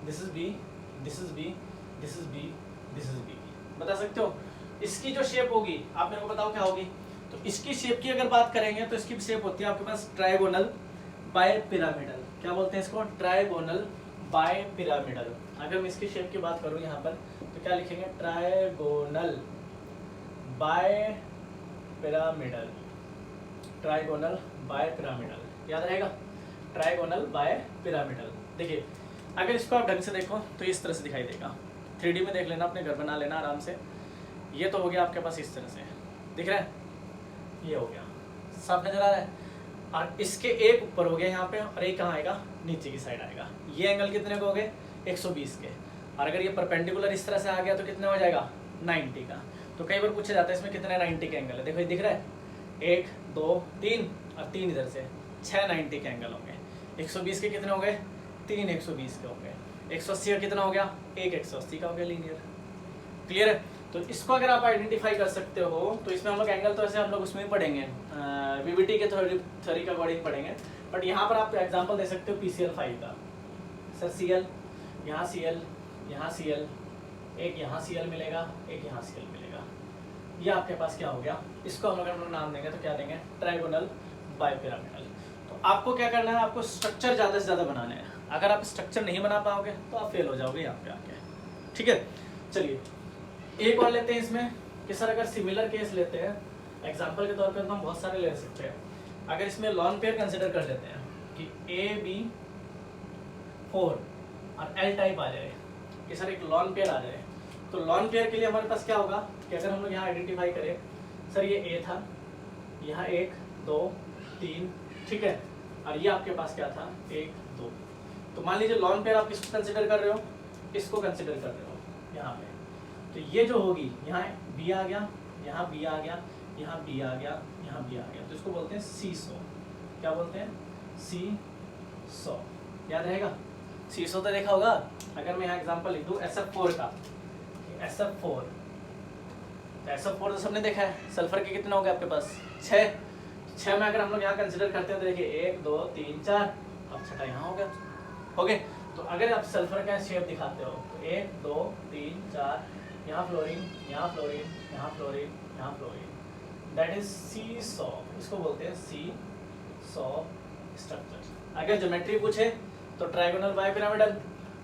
this is B, this is B, this is B, this is B. बता सकते हो इसकी जो शेप होगी, आप मेरे को बताओ क्या होगी। तो इसकी शेप की अगर बात करेंगे तो इसकी शेप होती है आपके पास ट्राइगोनल बाय पिरामिडल। क्या बोलते हैं इसको? Trigonal bipyramidal. अगर मैं इसकी शेप की बात करूं यहाँ पर तो क्या लिखेंगे? Trigonal bipyramidal, trigonal bipyramidal, याद रहेगा? Trigonal bipyramidal. देखिए अगर इसको आप ढंग से देखो तो इस तरह से दिखाई देगा। 3D में देख लेना, अपने घर बना लेना आराम से। ये तो हो गया आपके पास इस तरह से, दिख रहा है? ये हो गया, साफ नजर आ रहा है। और इसके एक ऊपर हो गया यहाँ पे, और एक कहाँ आएगा? नीचे की साइड आएगा। ये एंगल कितने को हो गए? 120 के। और अगर ये परपेंडिकुलर इस तरह से आ गया तो कितना हो जाएगा? 90 का। तो कई बार पूछा जाता है इसमें कितने 90 के एंगल है। देखो ये दिख रहा है, 1 2 3 और 3 इधर से, 6 90 के एंगल होंगे। 120 के कितने हो गए? 3 120 के हो गए। 180 का कितना हो गया? 1 180 का हो गया, लीनियर। क्लियर है? तो इसको अगर आप आइडेंटिफाई कर सकते हो तो इसमें हम लोग एंगल तो ऐसे हम लोग उसमें पढ़ेंगे, वीवीटी के थ्योरी का अकॉर्डिंग पढ़ेंगे। बट यहाँ पर आप एग्जांपल दे सकते हो PCL 5 का। सर CL, यहाँ CL, यहाँ CL, एक यहाँ CL मिलेगा, एक यहाँ CL मिलेगा। ये आपके पास क्या हो गया? इसको हम लोग नाम देंगे तो क्या देंगे? Trigonal bipyramidal. तो आपको क्या करना है? आपको स्ट्रक्चर ज़्यादा से ज़्यादा बनाने हैं। अगर आप स्ट्रक्चर नहीं बना पाओगे तो आप फेल हो जाओगे यहाँ पे आके। ठीक है, चलिए एक और लेते हैं इसमें कि सर अगर सिमिलर केस लेते हैं, एग्जांपल के तौर पे तो हम बहुत सारे ले सकते हैं। अगर इसमें लॉन पेयर कंसिडर कर लेते हैं कि AB 4 और L टाइप आ जाए, कि सर एक लॉन पेयर आ जाए, तो लॉन पेयर के लिए हमारे पास क्या होगा कि अगर हम लोग यहाँ आइडेंटिफाई करें, सर ये A था, यहाँ 1 2 3, ठीक है, और ये आपके पास क्या था? 1 2। तो मान लीजिए लॉन पेयर आप किसको कंसिडर कर रहे हो? इसको कंसिडर कर रहे हो यहाँ पे। तो ये जो होगी, यहाँ B आ गया, यहाँ B आ गया, यहाँ B आ गया, यहाँ B आ गया, तो इसको बोलते हैं सीसो। क्या बोलते हैं? सीसो। याद रहेगा? सीसो तो देखा होगा। अगर मैं यहाँ एग्जांपल लिख दूँ SF4 का, SF4, तो SF4 तो सबने देखा है। सल्फर के कितने हो गए आपके पास? 6 में अगर हम लोग यहाँ कंसिडर करते हैं तो देखिए 1 2 3 4, अब छठा यहाँ हो गया। हो गए? तो अगर आप सल्फर का शेप दिखाते हो तो 1 2 3 4, यहाँ फ्लोरीन, यहाँ फ्लोरीन, यहाँ फ्लोरीन, यहाँ फ्लोरीन, दैट इज सीसॉ। इसको बोलते हैं सीसॉ स्ट्रक्चर। अगर ज्योमेट्री पूछे तो ट्राइगोनल बाय पिरामिडल,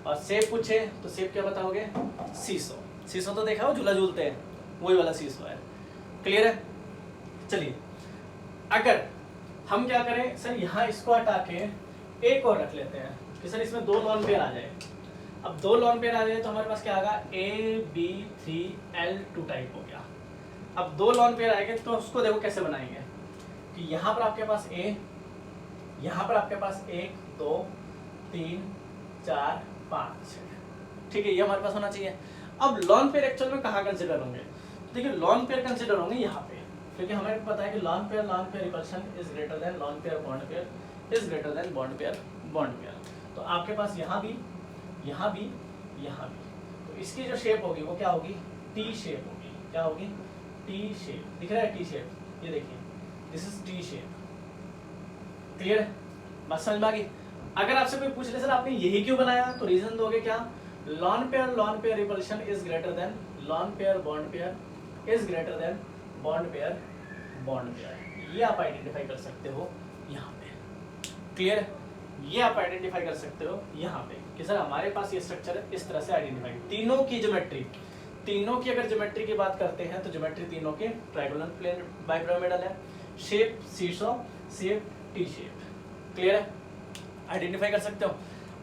और शेप पूछे तो शेप क्या बताओगे? सीसॉ। सीसॉ तो देखा हो, झूला झूलते हैं, वही वाला सीसॉ है। क्लियर है? चलिए अगर हम क्या करें, सर यहाँ इसको हटा के एक और रख लेते हैं कि सर इसमें 2 लॉन पेयर आ जाए। अब 2 लॉन पेयर आ जाए तो हमारे पास क्या आएगा? AB3L2 टाइप हो गया। अब 2 लॉन पेयर आएंगे तो उसको देखो कैसे बनाएंगे कि यहाँ पर आपके पास A, यहाँ पर आपके पास 1 2 3 4 5, ठीक है, ये हमारे पास होना चाहिए। अब लॉन पेयर एक्चुअल में कहाँ कंसिडर होंगे? देखिए लॉन पेयर कंसिडर होंगे यहाँ पे, क्योंकि हमें पता है कि lone pair repulsion is greater than lawn pair bond pair is greater than bond pair. तो आपके पास यहाँ भी, यहाँ भी, यहाँ भी, तो इसकी जो शेप होगी वो क्या होगी? टी शेप होगी। क्या होगी? T shape. दिख रहा है टी शेप? ये देखिए, this is T shape. Clear है? बात समझ में आ गई? अगर आपसे कोई पूछ ले सर आपने यही क्यों बनाया, तो रीजन दोगे क्या? Lone pair repulsion is greater than lawn pair bond pair is greater than bond pair. ये आप आइडेंटिफाई कर सकते हो यहाँ पे। क्लियर है? ये आप आइडेंटिफाई कर सकते हो यहाँ पे कि सर हमारे पास ये स्ट्रक्चर है, इस तरह से आइडेंटिफाई। तीनों की अगर ज्योमेट्री की बात करते हैं तो ज्योमेट्री तीनों के ट्राइगोनल प्लेन बाय पिरामिडल है, shape seesaw, shape T shape. Clear है? आइडेंटिफाई कर सकते हो।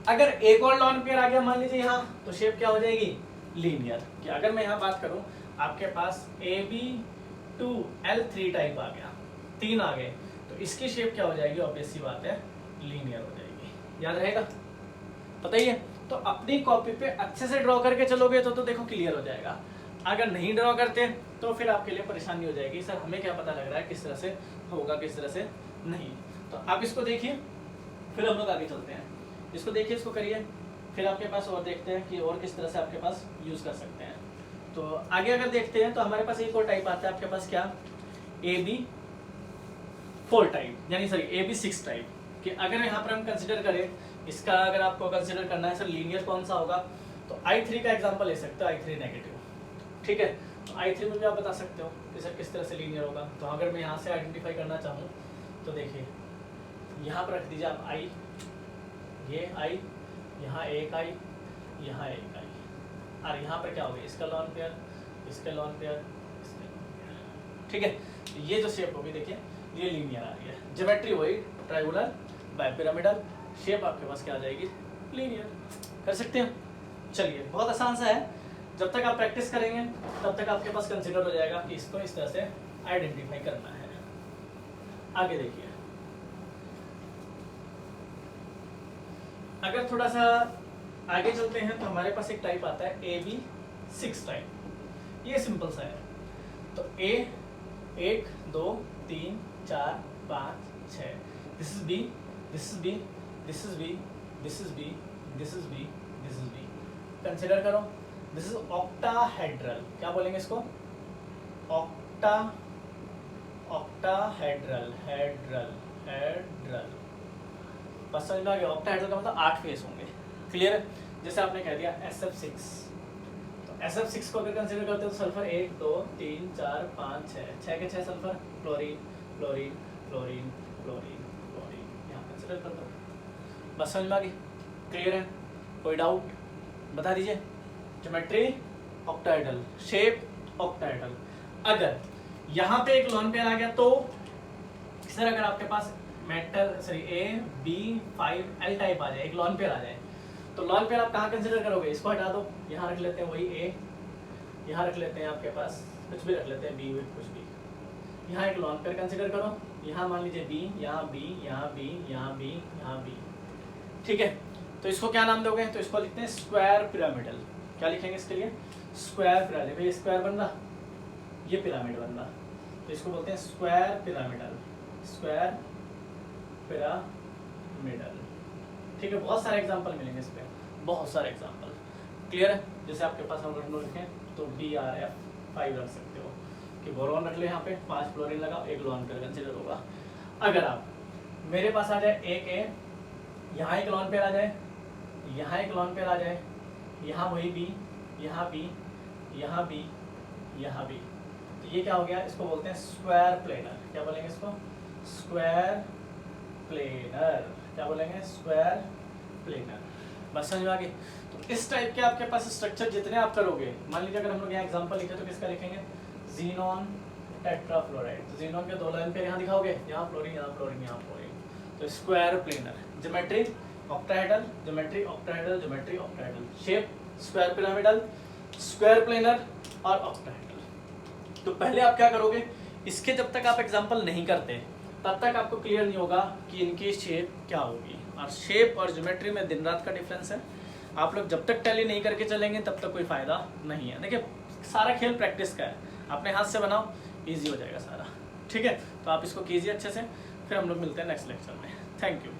अगर एक और लॉन पेयर आ गया मान लीजिए यहाँ, तो शेप क्या हो जाएगी? लीनियर। कि अगर मैं यहाँ बात करूं, आपके पास AB2L3 टाइप आ गया, 3 आ गए, तो इसकी शेप क्या हो जाएगी? ऑब्वियस सी बात है, लीनियर हो जाएगी। याद रहेगा? पता ही है? तो अपनी कॉपी पे अच्छे से ड्रॉ करके चलोगे तो देखो क्लियर हो जाएगा। अगर नहीं ड्रॉ करते तो फिर आपके लिए परेशानी हो जाएगी, सर हमें क्या पता लग रहा है किस तरह से होगा, किस तरह से नहीं। तो आप इसको देखिए, फिर हम लोग आगे चलते हैं। इसको देखिए, इसको करिए, फिर आपके पास और देखते हैं कि और किस तरह से आपके पास यूज कर सकते हैं। तो आगे अगर देखते हैं तो हमारे पास एक और टाइप आता है आपके पास, क्या? 4 टाइप, यानी सॉरी AB6 टाइप, कि अगर यहाँ पर हम कंसिडर करें इसका, अगर आपको कंसिडर करना है सर लीनियर कौन सा होगा, तो I3 का एग्जांपल ले सकते हो, I3 नेगेटिव, ठीक है। तो I3 में भी आप बता सकते हो कि सर किस तरह से लीनियर होगा। तो अगर मैं यहाँ से आइडेंटिफाई करना चाहूँ तो देखिए यहाँ पर रख दीजिए आप I, ये I, यहाँ एक I, यहाँ एक I, और यहाँ पर क्या हो गया, इसका लॉन पेयर, इसका लॉन पेयर, इसका लॉन पेयर, ठीक है। ये जो शेप होगी देखिए ये लीनियर आ रही है, ज्योमेट्री वही ट्रायंगुलर बाइपिरामिडल, शेप आपके पास क्या आ जाएगी, लीनियर। कर सकते हैं। चलिए बहुत आसान सा है, जब तक आप प्रैक्टिस करेंगे तब तक आपके पास कंसिडर हो जाएगा कि इसको इस तरह से आइडेंटिफाई करना है। आगे देखिए, अगर थोड़ा सा आगे चलते हैं तो हमारे पास एक टाइप आता है AB6 टाइप। ये सिंपल सा है। तो A 1 2 3 4 5 6, this is B, this is B, this is B, this is B, this is B, this is B। Consider करो, दिस इज ऑक्टाहेड्रल। क्या बोलेंगे इसको, ऑक्टाहेड्रल, हेड्रल, हेड्रल। बस समझ में आ गया। ऑक्टाहेड्रल का मतलब 8 फेस होंगे, क्लियर है। जैसे आपने कह दिया SF6, तो SF6 को अगर कंसिडर करते हो तो सल्फर 1 2 3 4 5 6 के 6 sulphur, chlorine chlorine chlorine chlorine chlorine, यहाँ कंसिडर करते हो। बस समझ में आ गई, क्लियर है, कोई डाउट बता दीजिए। Geometry octahedral, shape octahedral. अगर यहाँ पे एक लॉन पेयर आ गया तो सर अगर आपके पास मेटल सॉरी AB5L टाइप आ जाए, एक लॉन पेयर आ जाए, तो लॉन पेयर आप कहाँ कंसिडर करोगे, इसको हटा दो, यहाँ रख लेते हैं वही A, यहाँ रख लेते हैं आपके पास कुछ भी रख लेते हैं B विद कुछ भी, यहाँ एक लॉन पेयर कंसिडर करो, यहाँ मान लीजिए B, यहाँ B, यहाँ B, यहाँ B, यहाँ B, ठीक है। तो इसको क्या नाम दोगे, तो इसको लिखते हैं स्क्वायर पिरामिडल। क्या लिखेंगे इसके लिए, स्क्वायर पिरामिड। भाई स्क्वायर बन रहा, ये पिरामिड बन रहा, तो इसको बोलते हैं स्क्वायर पिरामिडल, स्क्वायर पिरामिडल, ठीक है। बहुत सारे एग्जांपल मिलेंगे इस पे, बहुत सारे एग्जांपल, क्लियर है। जैसे आपके पास हम रखें तो BrF5 रख सकते हो, कि बोरोन रख ले, यहाँ पे 5 फ्लोरीन लगाओ, एक लॉन पेयर कंसिडर होगा। अगर आप मेरे पास आ जाए एक A, यहाँ एक लॉन पेयर आ जाए, यहाँ एक लॉन पेयर आ जाए, यहाँ वही B, यहाँ B, यहाँ B, यहाँ B, तो ये क्या हो गया, इसको बोलते हैं स्क्वायर प्लेनर। क्या बोलेंगे इसको, स्क्वायर प्लेनर। क्या बोलेंगे, स्क्वायर प्लेनर। बस समझ में आ गई। तो इस टाइप के आपके पास स्ट्रक्चर जितने आप करोगे, मान लीजिए अगर हम लोग यहाँ एग्जांपल लिखे तो किसका लिखेंगे, ज़ीनॉन टेट्राफ्लोराइड। तो ज़ीनॉन के 2 लाइन पेयर यहाँ दिखाओगे, यहाँ फ्लोरीन, यहाँ फ्लोरीन, यहाँ फ्लोरीन। तो square planar, geometry octahedral, geometry octahedral, geometry octahedral, shape square pyramidal, square planar और ऑक्टाहेड्रल। तो पहले आप क्या करोगे, इसके जब तक आप एग्जांपल नहीं करते तब तक आपको क्लियर नहीं होगा कि इनकी शेप क्या होगी। और शेप और ज्योमेट्री में दिन रात का डिफरेंस है। आप लोग जब तक टैली नहीं करके चलेंगे तब तक कोई फायदा नहीं है। देखिए सारा खेल प्रैक्टिस का है, अपने हाथ से बनाओ, इजी हो जाएगा सारा, ठीक है। तो आप इसको कीजिए अच्छे से, फिर हम लोग मिलते हैं नेक्स्ट लेक्चर में। Thank you.